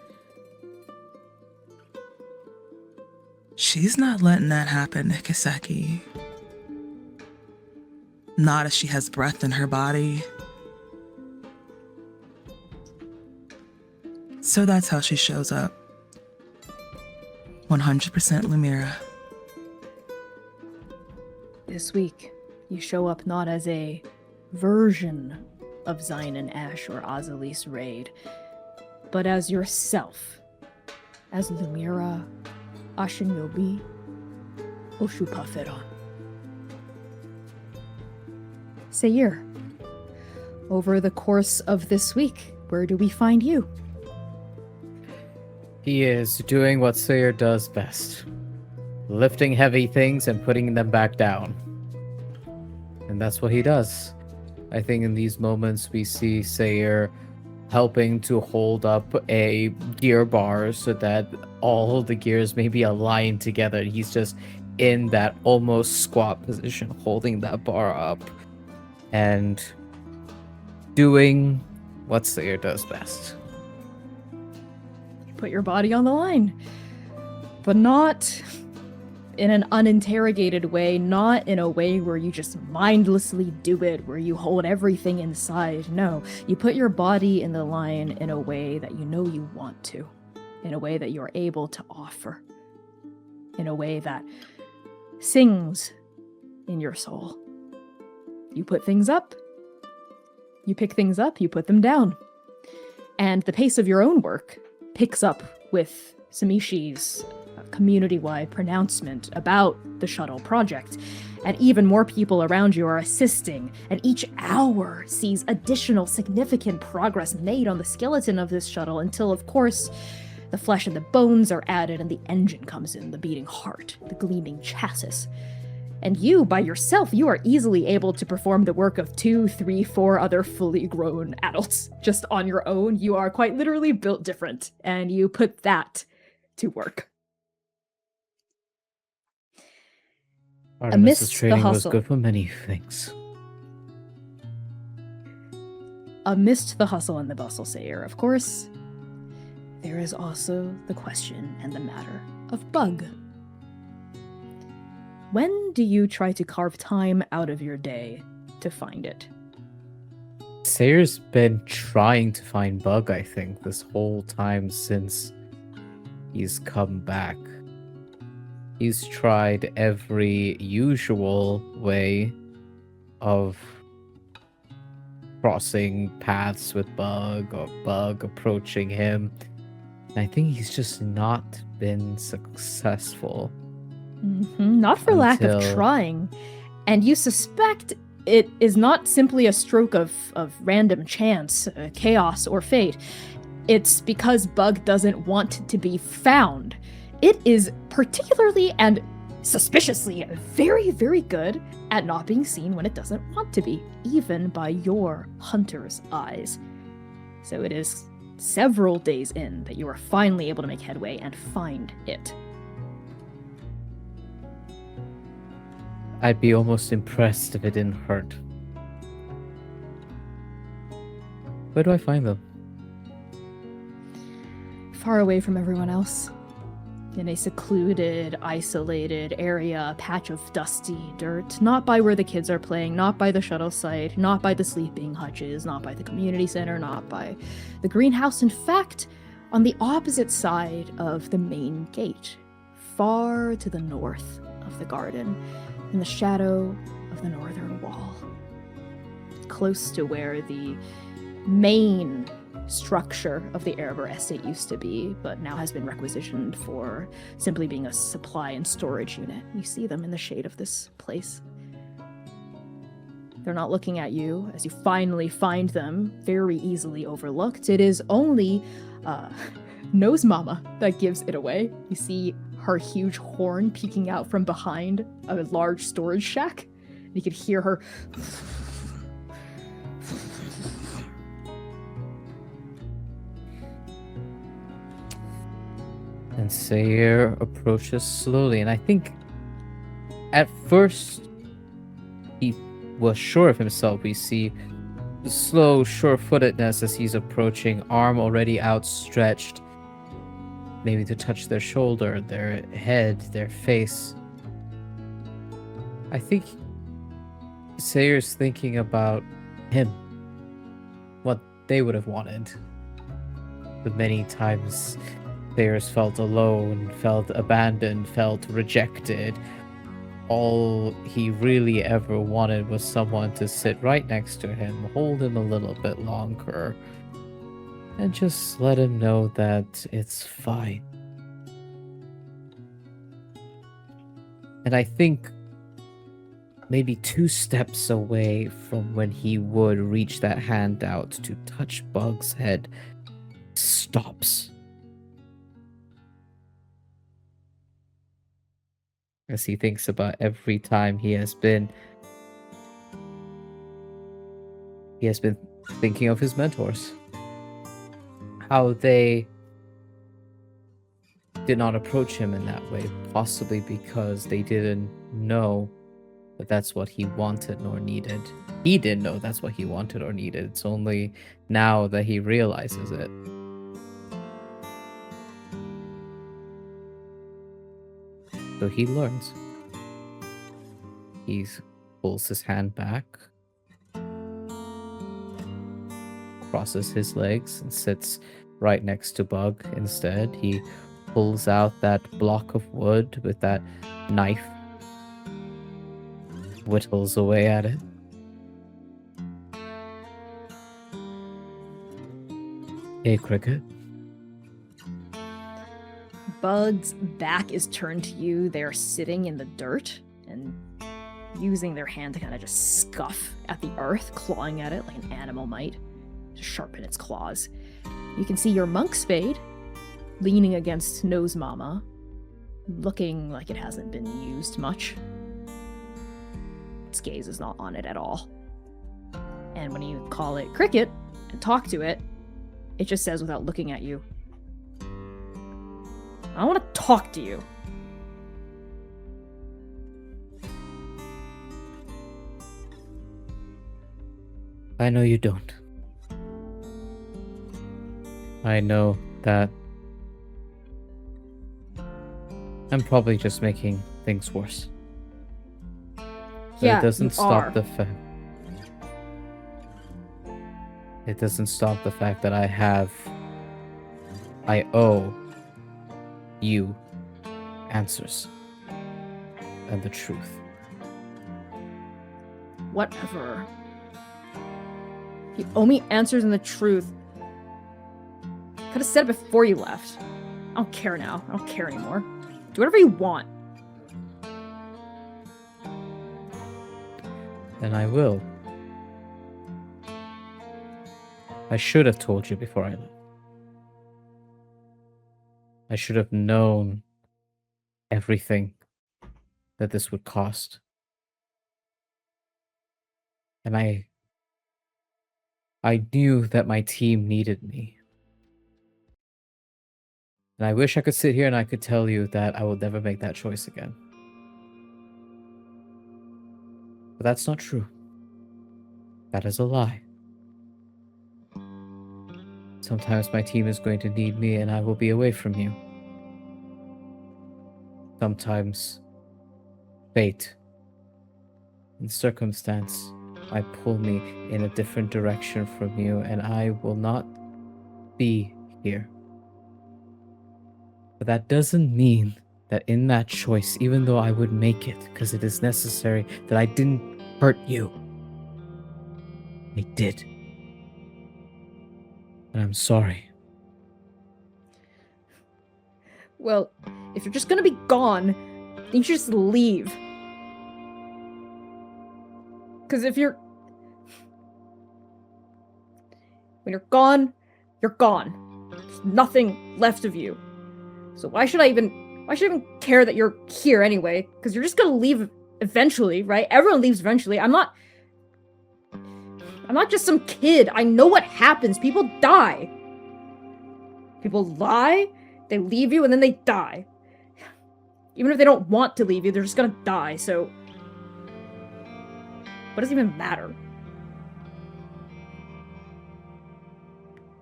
She's not letting that happen to Keseki. Not if she has breath in her body. So that's how she shows up. 100% Lumièra. This week, you show up not as a version of Xainan Esch or Azalis Raid, but as yourself, as Lumièra Ashinyobi Oshupaferon. Seir, over the course of this week, where do we find you? He is doing what Seir does best. Lifting heavy things and putting them back down. And that's what he does. I think in these moments we see Seir helping to hold up a gear bar so that all the gears may be aligned together. He's just in that almost squat position, holding that bar up and doing what Seir does best. You put your body on the line, but not in an uninterrogated way, not in a way where you just mindlessly do it, where you hold everything inside. No, you put your body in the line in a way that you know you want to, in a way that you're able to offer, in a way that sings in your soul. You put things up, you pick things up, you put them down. And the pace of your own work picks up with Samishi's community-wide pronouncement about the shuttle project, and even more people around you are assisting, and each hour sees additional significant progress made on the skeleton of this shuttle until, of course, the flesh and the bones are added and the engine comes in, the beating heart, the gleaming chassis. And you, by yourself, you are easily able to perform the work of 2, 3, 4 other fully grown adults just on your own. You are quite literally built different, and you put that to work. Artemis's Amidst the training was hustle. good for many things. Amidst the hustle and the bustle, Seir, of course, there is also the question and the matter of Bug. When do you try to carve time out of your day to find it? Seir's been trying to find Bug, I think, this whole time since he's come back. He's tried every usual way of crossing paths with Bug or Bug approaching him. And I think he's just not been successful. Not for lack of Until- trying. And you suspect it is not simply a stroke of random chance, chaos, or fate. It's because Bug doesn't want to be found. It is particularly and suspiciously very, very good at not being seen when it doesn't want to be, even by your hunter's eyes. So it is several days in that you are finally able to make headway and find it. I'd be almost impressed if it didn't hurt. Where do I find them? Far away from everyone else. In a secluded, isolated area, a patch of dusty dirt, not by where the kids are playing, not by the shuttle site, not by the sleeping hutches, not by the community center, not by the greenhouse. In fact, on the opposite side of the main gate, far to the north of the garden, in the shadow of the northern wall, close to where the main structure of the Erebor estate used to be, but now has been requisitioned for simply being a supply and storage unit. You see them in the shade of this place. They're not looking at you as you finally find them, very easily overlooked. It is only Nose Mama that gives it away. You see her huge horn peeking out from behind a large storage shack. You could hear her And Seir approaches slowly, and I think at first he was sure of himself. We see the slow, sure-footedness as he's approaching, arm already outstretched, maybe to touch their shoulder, their head, their face. I think Seir's thinking about him, what they would have wanted. The many times Seir's felt alone, felt abandoned, felt rejected. All he really ever wanted was someone to sit right next to him, hold him a little bit longer, and just let him know that it's fine. And I think maybe 2 steps away from when he would reach that hand out to touch Bug's head, stops. As he thinks about every time he has been thinking of his mentors. how they did not approach him in that way, possibly because they didn't know that that's what he wanted nor needed. He didn't know that's what he wanted or needed. It's only now that he realizes it. So he learns. He pulls his hand back, crosses his legs, and sits right next to Bug instead. He pulls out that block of wood with that knife, whittles away at it. Hey, Cricket. Bug's back is turned to you. They're sitting in the dirt and using their hand to kind of just scuff at the earth, clawing at it like an animal might, to sharpen its claws. You can see your monk spade leaning against Nose Mama, looking like it hasn't been used much. Its gaze is not on it at all. And when you call it Cricket and talk to it, it just says without looking at you, I want to talk to you. I know you don't. I know that I'm probably just making things worse. But Yeah, it doesn't you stop are. the fact. It doesn't stop the fact that I owe you answers and the truth. Whatever. You owe me answers and the truth. Could have said it before you left. I don't care now. I don't care anymore. Do whatever you want. And I will. I should have told you before I left. I should have known everything that this would cost. And I knew that my team needed me. And I wish I could sit here and I could tell you that I will never make that choice again. But that's not true. That is a lie. Sometimes my team is going to need me and I will be away from you. Sometimes fate and circumstance might pull me in a different direction from you and I will not be here. But that doesn't mean that in that choice, even though I would make it because it is necessary, that I didn't hurt you. I did. And I'm sorry. Well, if you're just gonna be gone, then you should just leave. Because if you're... When you're gone, you're gone. There's nothing left of you. So why should I even care that you're here anyway? Because you're just gonna leave eventually, right? Everyone leaves eventually. I'm not just some kid. I know what happens. People die. People lie, they leave you, and then they die. Even if they don't want to leave you, they're just gonna die, so... What does it even matter?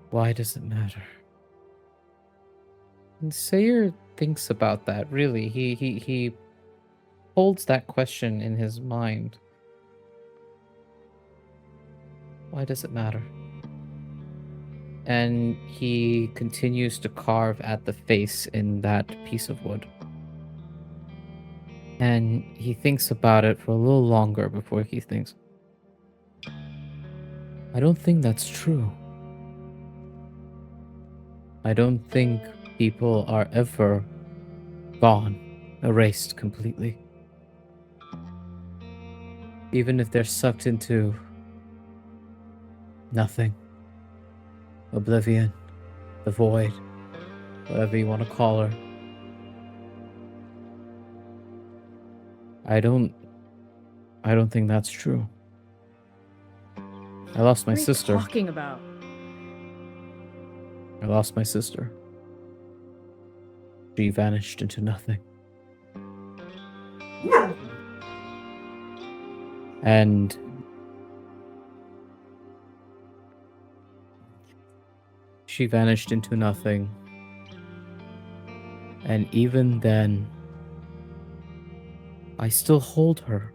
Why does it matter? And Seir thinks about that, really. He holds that question in his mind. Why does it matter? And he continues to carve at the face in that piece of wood. And he thinks about it for a little longer before he thinks, I don't think that's true. I don't think people are ever gone, erased completely. Even if they're sucked into nothing, oblivion, the void, whatever you want to call her. I don't think that's true. I lost my sister. What are you talking about? I lost my sister. She vanished into nothing. And she vanished into nothing. And even then, I still hold her.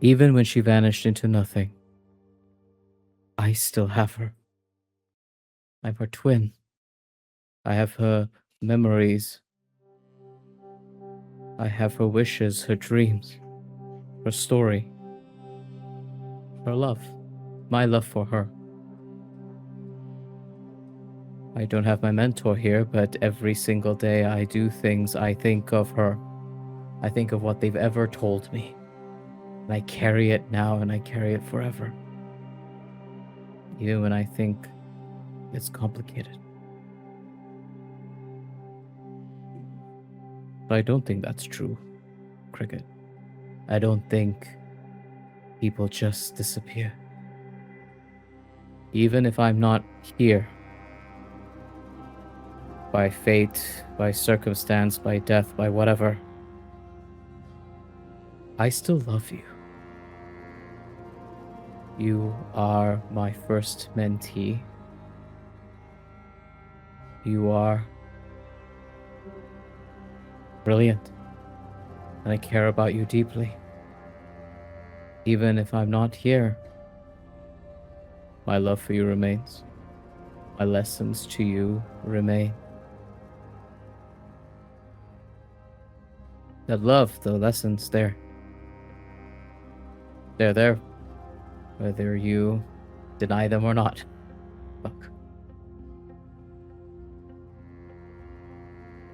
Even when she vanished into nothing, I still have her. I'm her twin. I have her memories. I have her wishes, her dreams, her story, her love, my love for her. I don't have my mentor here, but every single day I do things, I think of her. I think of what they've ever told me. And I carry it now and I carry it forever. Even when I think it's complicated. But I don't think that's true, Cricket. I don't think people just disappear. Even if I'm not here, by fate, by circumstance, by death, by whatever, I still love you. You are my first mentee. You are brilliant, and I care about you deeply. Even if I'm not here, my love for you remains. My lessons to you remain. That love, the lessons, they're there. Whether you deny them or not. Fuck.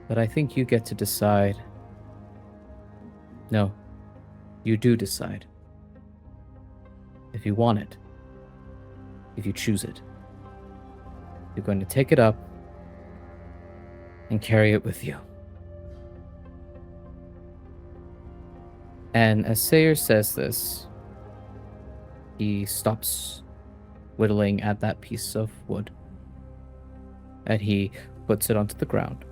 But I think you get to decide. No, you do decide. If you want it. If you choose it. You're going to take it up and carry it with you. And as Seir says this, he stops whittling at that piece of wood. And he puts it onto the ground.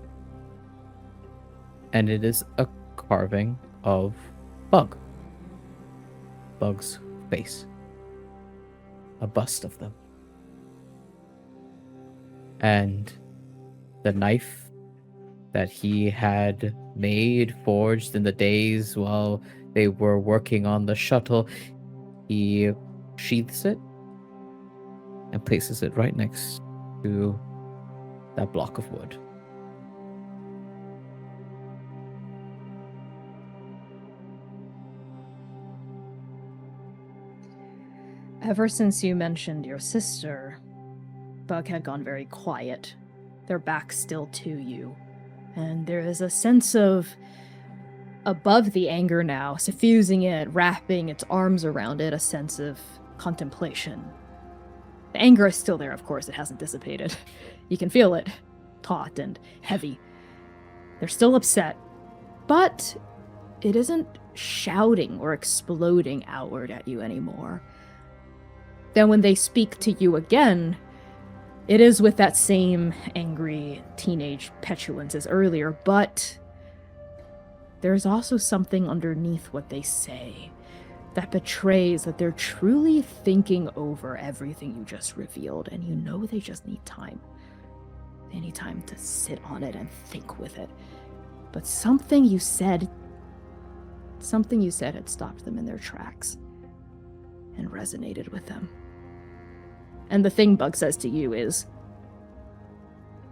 And it is a carving of Bug. Bug's face. A bust of them. And the knife that he had made, forged in the days while they were working on the shuttle, he sheaths it and places it right next to that block of wood. Ever since you mentioned your sister, Bug had gone very quiet, their backs still to you. And there is a sense of, above the anger now, suffusing it, wrapping its arms around it, a sense of contemplation. The anger is still there, of course, it hasn't dissipated. You can feel it, taut and heavy. They're still upset, but it isn't shouting or exploding outward at you anymore. Then when they speak to you again, it is with that same angry teenage petulance as earlier, but there's also something underneath what they say that betrays that they're truly thinking over everything you just revealed, and you know they just need time. They need time to sit on it and think with it. But something you said had stopped them in their tracks and resonated with them. And the thing Bug says to you is,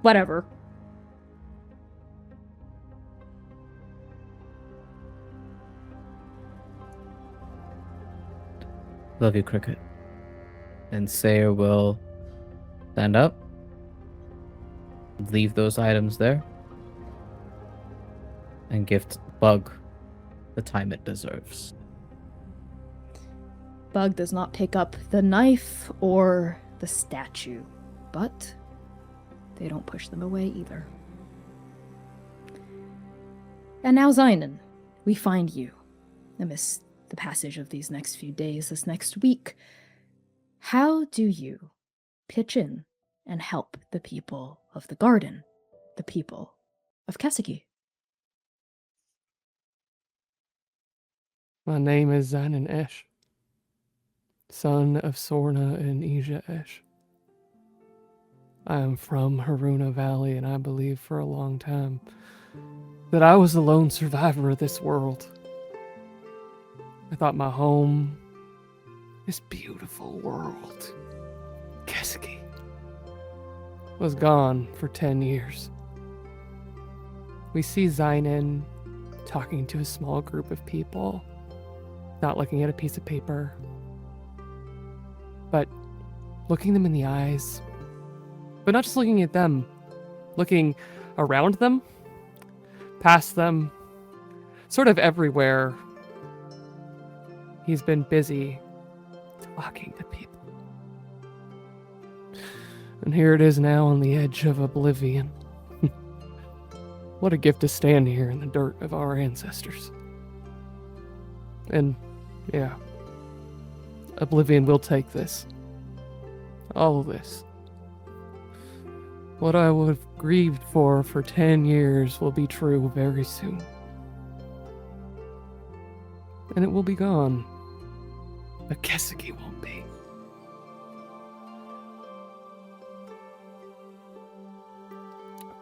whatever. Love you, Cricket. And Seir will stand up, leave those items there, and give Bug the time it deserves. Bug does not pick up the knife or the statue, but they don't push them away either. And now, Xainan, we find you amidst the passage of these next few days, this next week. How do you pitch in and help the people of the garden, the people of Keseki? My name is Xainan Esch, son of Sorna and Ija Esch. I am from Haruna Valley, and I believed for a long time that I was the lone survivor of this world. I thought my home, this beautiful world, Keseki, was gone for 10 years. We see Xainan talking to a small group of people, not looking at a piece of paper, but looking them in the eyes. But not just looking at them, looking around them, past them, sort of everywhere. He's been busy talking to people. And here it is now on the edge of oblivion. What a gift to stand here in the dirt of our ancestors. And, yeah, oblivion will take this. All of this. What I would have grieved for 10 years will be true very soon. And it will be gone. But Keseki won't be.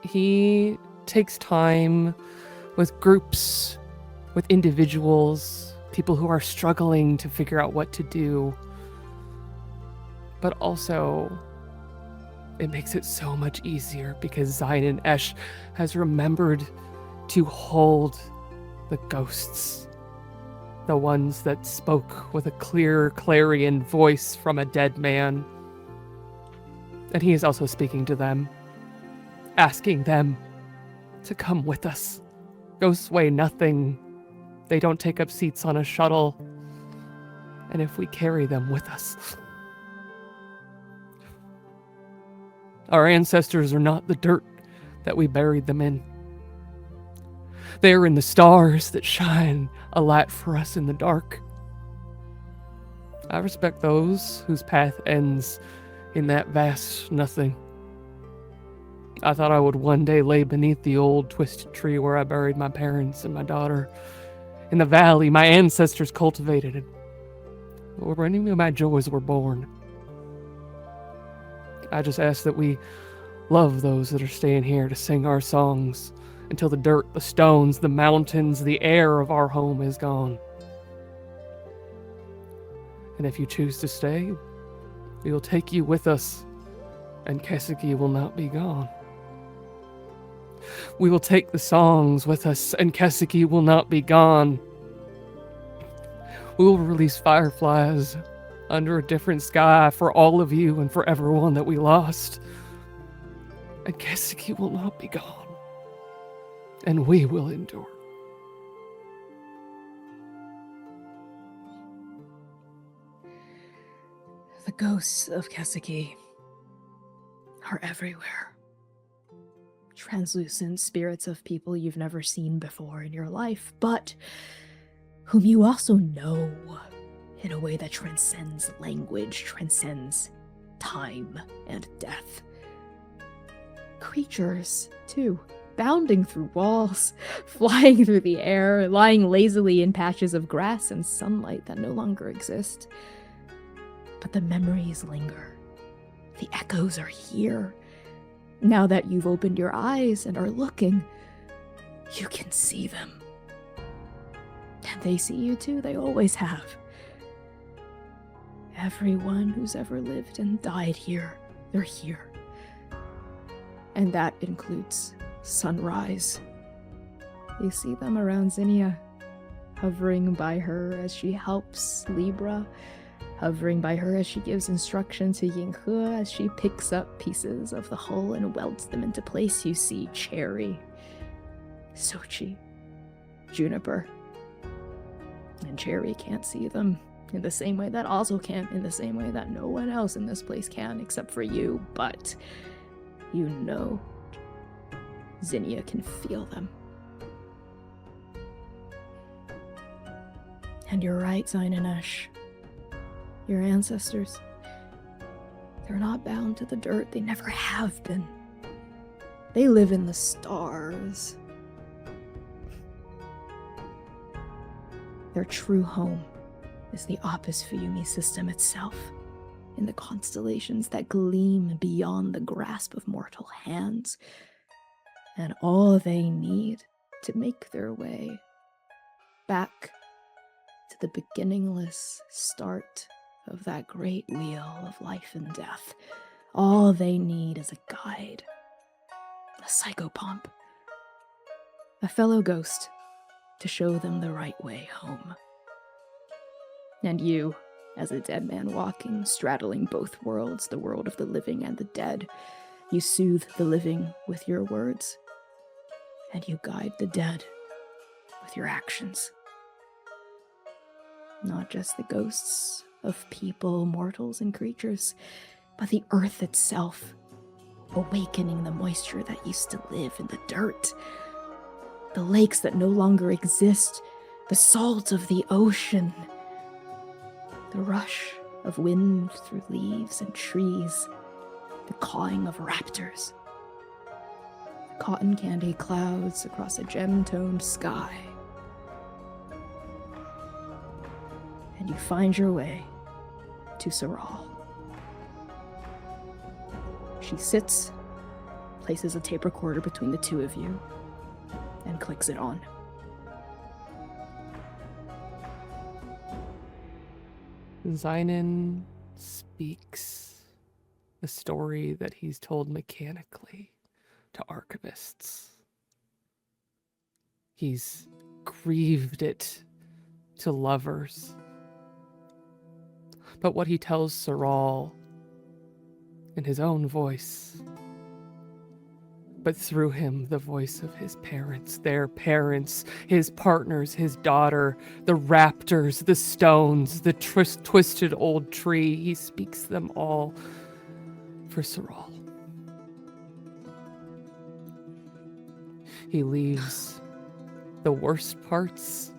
He takes time with groups, with individuals, people who are struggling to figure out what to do. But also, it makes it so much easier because Xainan Esch has remembered to hold the ghosts. The ones that spoke with a clear clarion voice from a dead man. And he is also speaking to them, asking them to come with us. Ghosts weigh nothing. They don't take up seats on a shuttle. And if we carry them with us... Our ancestors are not the dirt that we buried them in. They are in the stars that shine a light for us in the dark. I respect those whose path ends in that vast nothing. I thought I would one day lay beneath the old twisted tree where I buried my parents and my daughter. In the valley my ancestors cultivated it, where any of my joys were born. I just ask that we love those that are staying here to sing our songs until the dirt, the stones, the mountains, the air of our home is gone. And if you choose to stay, we will take you with us, and Keseki will not be gone. We will take the songs with us, and Keseki will not be gone. We will release fireflies under a different sky for all of you and for everyone that we lost. And Keseki will not be gone. And we will endure. The ghosts of Keseki are everywhere. Translucent spirits of people you've never seen before in your life, but whom you also know in a way that transcends language, transcends time and death. Creatures, too, bounding through walls, flying through the air, lying lazily in patches of grass and sunlight that no longer exist. But the memories linger. The echoes are here. Now that you've opened your eyes and are looking, you can see them. And they see you too, they always have. Everyone who's ever lived and died here, they're here. And that includes Sunrise. You see them around Zinnia, hovering by her as she helps Libra, hovering by her as she gives instruction to Yinghe as she picks up pieces of the hull and welds them into place. You see Cherry, Sochi, Juniper. And Cherry can't see them in the same way that Ozzel can't, in the same way that no one else in this place can except for you, but you know Zinnia can feel them. And you're right, Xainan Esch. Your ancestors, they're not bound to the dirt. They never have been. They live in the stars. Their true home is the Apis Fuyumi system itself, in the constellations that gleam beyond the grasp of mortal hands. And all they need to make their way back to the beginningless start of that great wheel of life and death. All they need is a guide, a psychopomp, a fellow ghost to show them the right way home. And you, as a dead man walking, straddling both worlds, the world of the living and the dead, you soothe the living with your words, and you guide the dead with your actions. Not just the ghosts of people, mortals, and creatures, but the earth itself, awakening the moisture that used to live in the dirt, the lakes that no longer exist, the salt of the ocean, the rush of wind through leaves and trees, the cawing of raptors, the cotton candy clouds across a gem-toned sky. And you find your way to Saral. She sits, places a tape recorder between the two of you, and clicks it on. Xainan speaks the story that he's told mechanically to archivists. He's grieved it to lovers. But what he tells Saral in his own voice, but through him, the voice of his parents, their parents, his partners, his daughter, the raptors, the stones, the twisted old tree. He speaks them all for Saral. He leaves the worst parts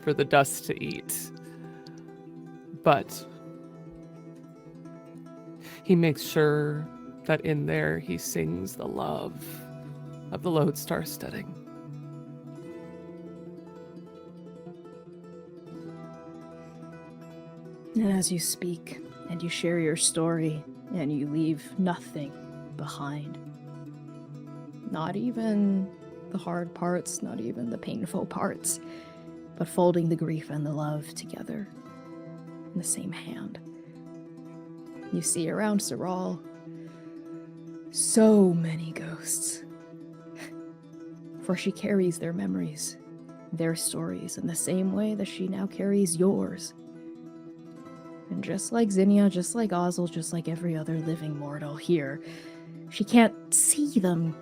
for the dust to eat. But he makes sure that in there he sings the love of the lodestar studding. And as you speak, and you share your story, and you leave nothing behind. Not even the hard parts, not even the painful parts, but folding the grief and the love together in the same hand. You see around Saral so many ghosts, for she carries their memories, their stories, in the same way that she now carries yours. And just like Zinnia, just like Ozzel, just like every other living mortal here, she can't see them.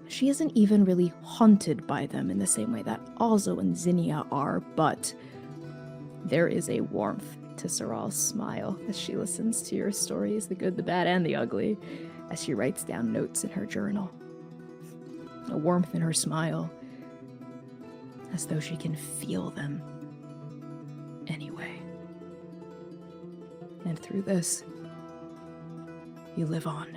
She isn't even really haunted by them in the same way that Ozzel and Zinnia are, but there is a warmth to Saral's smile as she listens to your stories, the good, the bad, and the ugly, as she writes down notes in her journal. A warmth in her smile, as though she can feel them anyway. And through this, you live on.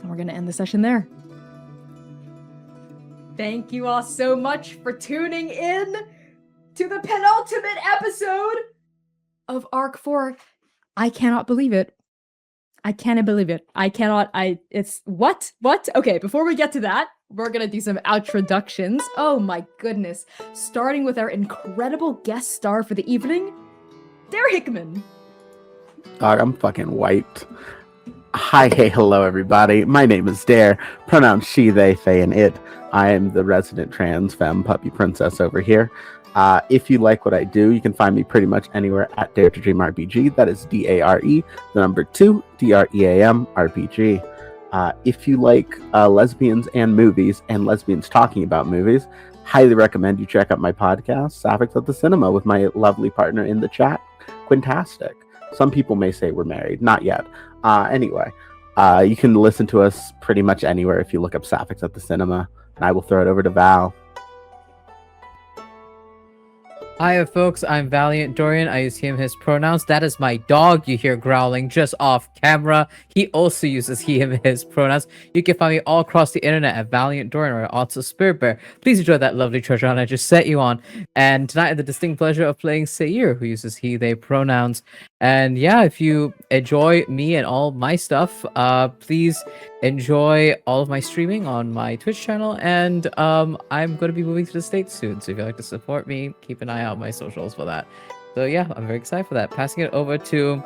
And we're going to end the session there. Thank you all so much for tuning in to the penultimate episode of Arc 4. I cannot believe it. It's what? Okay, before we get to that, we're gonna do some introductions. Oh my goodness. Starting with our incredible guest star for the evening, Hickman. Dog, I'm fucking wiped. Hi, hey, hello, everybody. My name is Dare, pronouns she, they, they, and it. I am the resident trans femme puppy princess over here. If you like what I do, you can find me pretty much anywhere at Dare to Dream RPG. That is DARE, the number 2, DREAM RPG. If you like lesbians and movies, and lesbians talking about movies, highly recommend you check out my podcast, Sapphics at the Cinema, with my lovely partner in the chat, Quintastic. Some people may say we're married, not yet. Anyway, you can listen to us pretty much anywhere if you look up Sapphics at the Cinema, and I will throw it over to Val. Hiya, folks. I'm Valiant Dorian. I use him, his pronouns. That is my dog you hear growling just off camera. He also uses he, him, his pronouns. You can find me all across the internet at Valiant Dorian or also Spirit Bear. Please enjoy that lovely treasure hunt I just set you on. And tonight I have the distinct pleasure of playing Seir, who uses he, they pronouns. And yeah, if you enjoy me and all my stuff, please enjoy all of my streaming on my Twitch channel. And I'm going to be moving to the States soon. So if you'd like to support me, keep an eye out on my socials for that. So yeah, I'm very excited for that. Passing it over to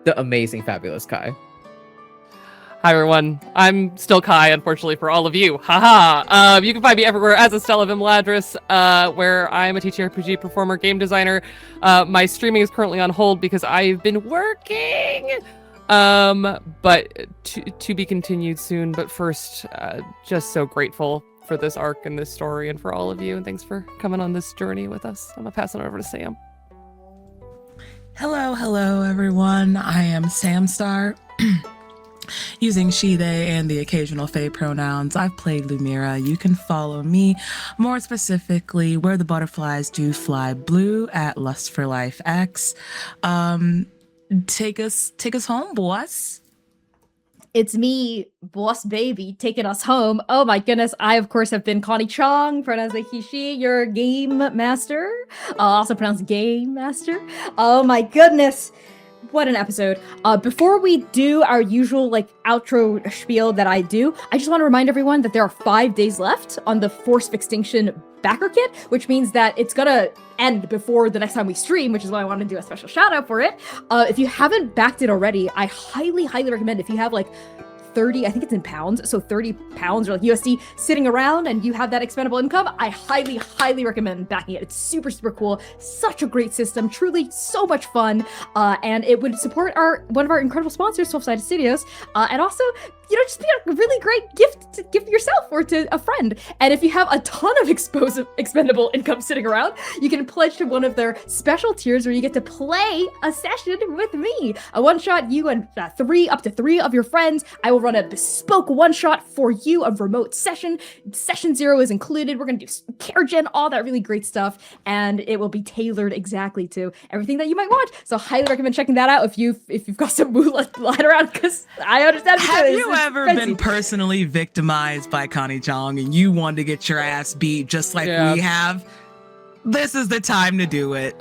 the amazing, fabulous Kai. Hi everyone, I'm still Kai, unfortunately for all of you. Haha! You can find me everywhere as Estella Vimladris, where I'm a TTRPG performer, game designer. My streaming is currently on hold because I've been working! But to be continued soon. But first, just so grateful for this arc and this story and for all of you, and thanks for coming on this journey with us. I'm gonna pass it over to Samm. Hello, everyone. I am Samm Star. Using she, they, and the occasional fae pronouns, I've played Lumièra. You can follow me more specifically where the butterflies do fly blue at Lust for Life X. Take us home, boss. It's me, boss baby, taking us home. Oh my goodness, I of course have been Connie Chang, pronounced like he, she, your game master. Also pronounced game master. Oh my goodness. What an episode. Before we do our usual outro spiel that I do, I just want to remind everyone that there are 5 days left on the Force of Extinction backer kit, which means that it's gonna end before the next time we stream, which is why I want to do a special shout out for it. If you haven't backed it already, I highly recommend. If you have 30, I think it's in pounds, so 30 pounds or USD sitting around and you have that expendable income, I highly recommend backing it. It's super cool, such a great system, truly so much fun, and it would support one of our incredible sponsors, 12-Sided Studios, and also, just be a really great gift to give yourself or to a friend. And if you have a ton of expendable income sitting around, you can pledge to one of their special tiers where you get to play a session with me. A one-shot, you and up to three of your friends. I will run a bespoke one-shot for you, a remote session. Session 0 is included. We're going to do care gen, all that really great stuff, and it will be tailored exactly to everything that you might want. So highly recommend checking that out if you've got some moolah lying around, because I understand. Have you ever been personally victimized by Connie Chang and you wanted to get your ass beat just like we have? This is the time to do it.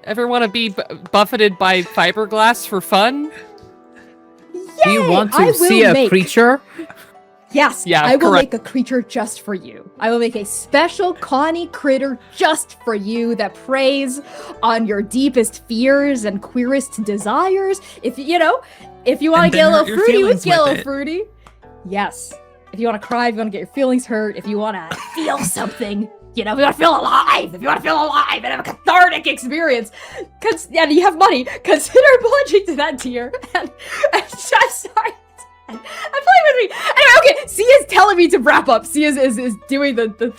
Ever want to be buffeted by fiberglass for fun? Yay! Do you want to see a creature? Yes, yeah, I will correct. make a creature just for you. I will make a special Connie critter just for you that preys on your deepest fears and queerest desires. If you want to get a little fruity, we get a little fruity. Yes. If you want to cry, if you want to get your feelings hurt, if you want to feel something, if you want to feel alive, and have a cathartic experience, and you have money, consider pledging to that tier. And I'm sorry. I'm playing with me. Anyway, okay, Sia's telling me to wrap up. Sia is doing the thing.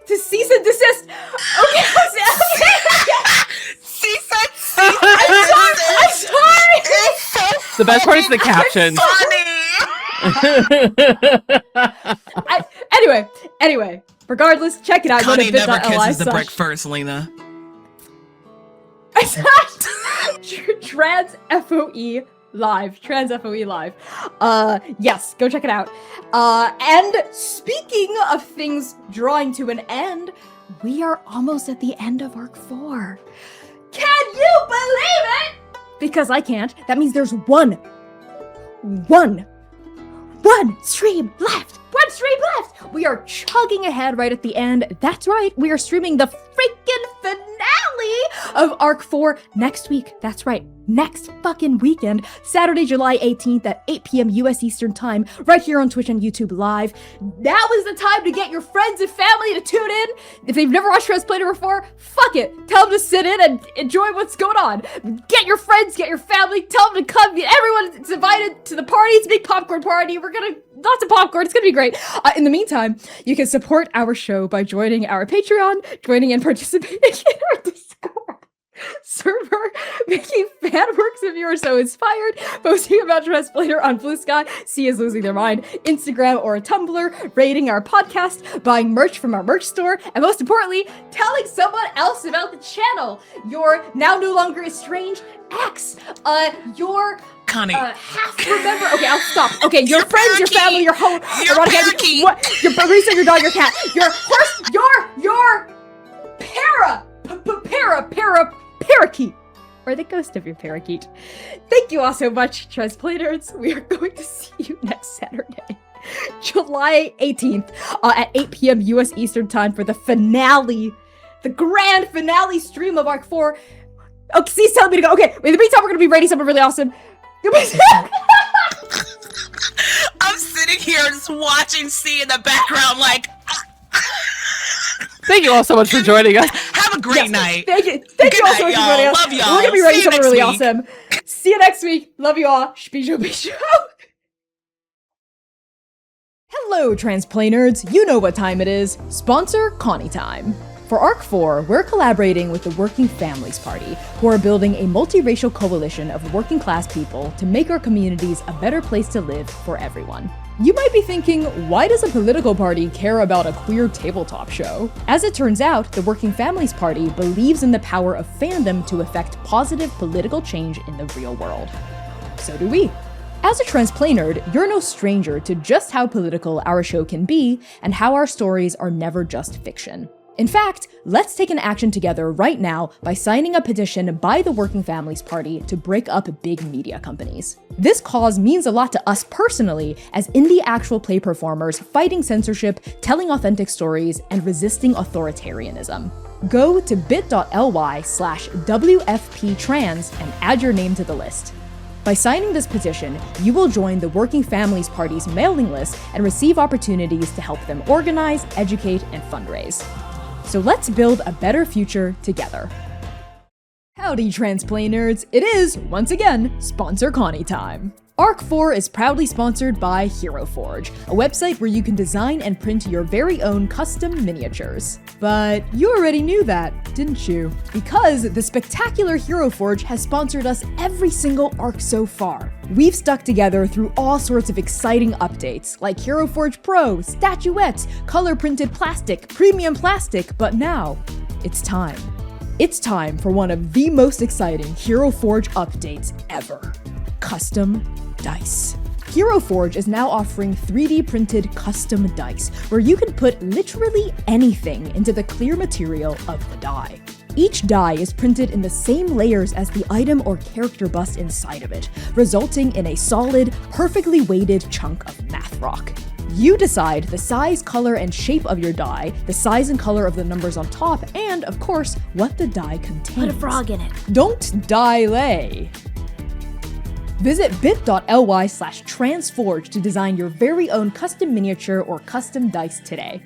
To cease and desist. Okay. Cease and desist. I'm sorry. The best part is the caption. Anyway, regardless, check it out. Connie never kisses the bit.ly/. brick first, Lena. Trans FOE live. Yes, go check it out. And speaking of things drawing to an end, we are almost at the end of Arc 4. Can you believe it? Because I can't. That means there's one stream left. One stream left. We are chugging ahead right at the end. That's right. We are streaming the freaking finale of Arc 4 next week. That's right. Next fucking weekend, Saturday, July 18th at 8 p.m. US Eastern Time, right here on Twitch and YouTube Live. Now is the time to get your friends and family to tune in. If they've never watched Transplaner before, fuck it. Tell them to sit in and enjoy what's going on. Get your friends, get your family, tell them to come. Everyone's invited to the party. It's a big popcorn party. Lots of popcorn. It's gonna be great. In the meantime, you can support our show by joining our Patreon, joining and participating in our Discord server, making fan works if you are so inspired, posting about Transplanter on Blue Sky, See Is Losing Their Mind, Instagram or Tumblr, rating our podcast, buying merch from our merch store, and most importantly, telling someone else about the channel. Your now no longer estranged ex, your Connie. half remember. Okay, I'll stop. Okay, your friends, your parakeet. family, your home, Your parakeet. what? Your Marisa, your dog, your cat, your horse, your parakeet, or the ghost of your parakeet. Thank you all so much, Transplanters. We are going to see you next Saturday, July 18th, at 8 p.m. U.S. Eastern Time for the finale, the grand finale stream of Arc 4. Okay, he's telling me to go. Okay, in the meantime, we're gonna be rating something really awesome. I'm sitting here just watching C in the background like... Thank you all so much for joining us. Have a great night. Thank you. Thank you all so much for joining us. Love y'all. We're gonna be See rating you something next really week. awesome. See you next week. Love you all. Shpijo bijo. Hello, Transplaners. You know what time it is. Sponsor Connie time. For Arc 4, we're collaborating with the Working Families Party, who are building a multiracial coalition of working class people to make our communities a better place to live for everyone. You might be thinking, why does a political party care about a queer tabletop show? As it turns out, the Working Families Party believes in the power of fandom to effect positive political change in the real world. So do we. As a Transplanerd, you're no stranger to just how political our show can be and how our stories are never just fiction. In fact, let's take an action together right now by signing a petition by the Working Families Party to break up big media companies. This cause means a lot to us personally, as indie actual play performers fighting censorship, telling authentic stories, and resisting authoritarianism. Go to bit.ly/WFPtrans and add your name to the list. By signing this petition, you will join the Working Families Party's mailing list and receive opportunities to help them organize, educate, and fundraise. So let's build a better future together. Howdy, Transplay-Nerds. It is, once again, Sponsor Connie time. Arc 4 is proudly sponsored by Hero Forge, a website where you can design and print your very own custom miniatures. But you already knew that, didn't you? Because the spectacular Hero Forge has sponsored us every single arc so far. We've stuck together through all sorts of exciting updates, like Hero Forge Pro, statuettes, color-printed plastic, premium plastic, but now, it's time. It's time for one of the most exciting Hero Forge updates ever. Custom dice. Hero Forge is now offering 3D printed custom dice, where you can put literally anything into the clear material of the die. Each die is printed in the same layers as the item or character bust inside of it, resulting in a solid, perfectly weighted chunk of math rock. You decide the size, color, and shape of your die, the size and color of the numbers on top, and, of course, what the die contains. Put a frog in it. Don't die-lay. Visit bit.ly/transforge to design your very own custom miniature or custom dice today.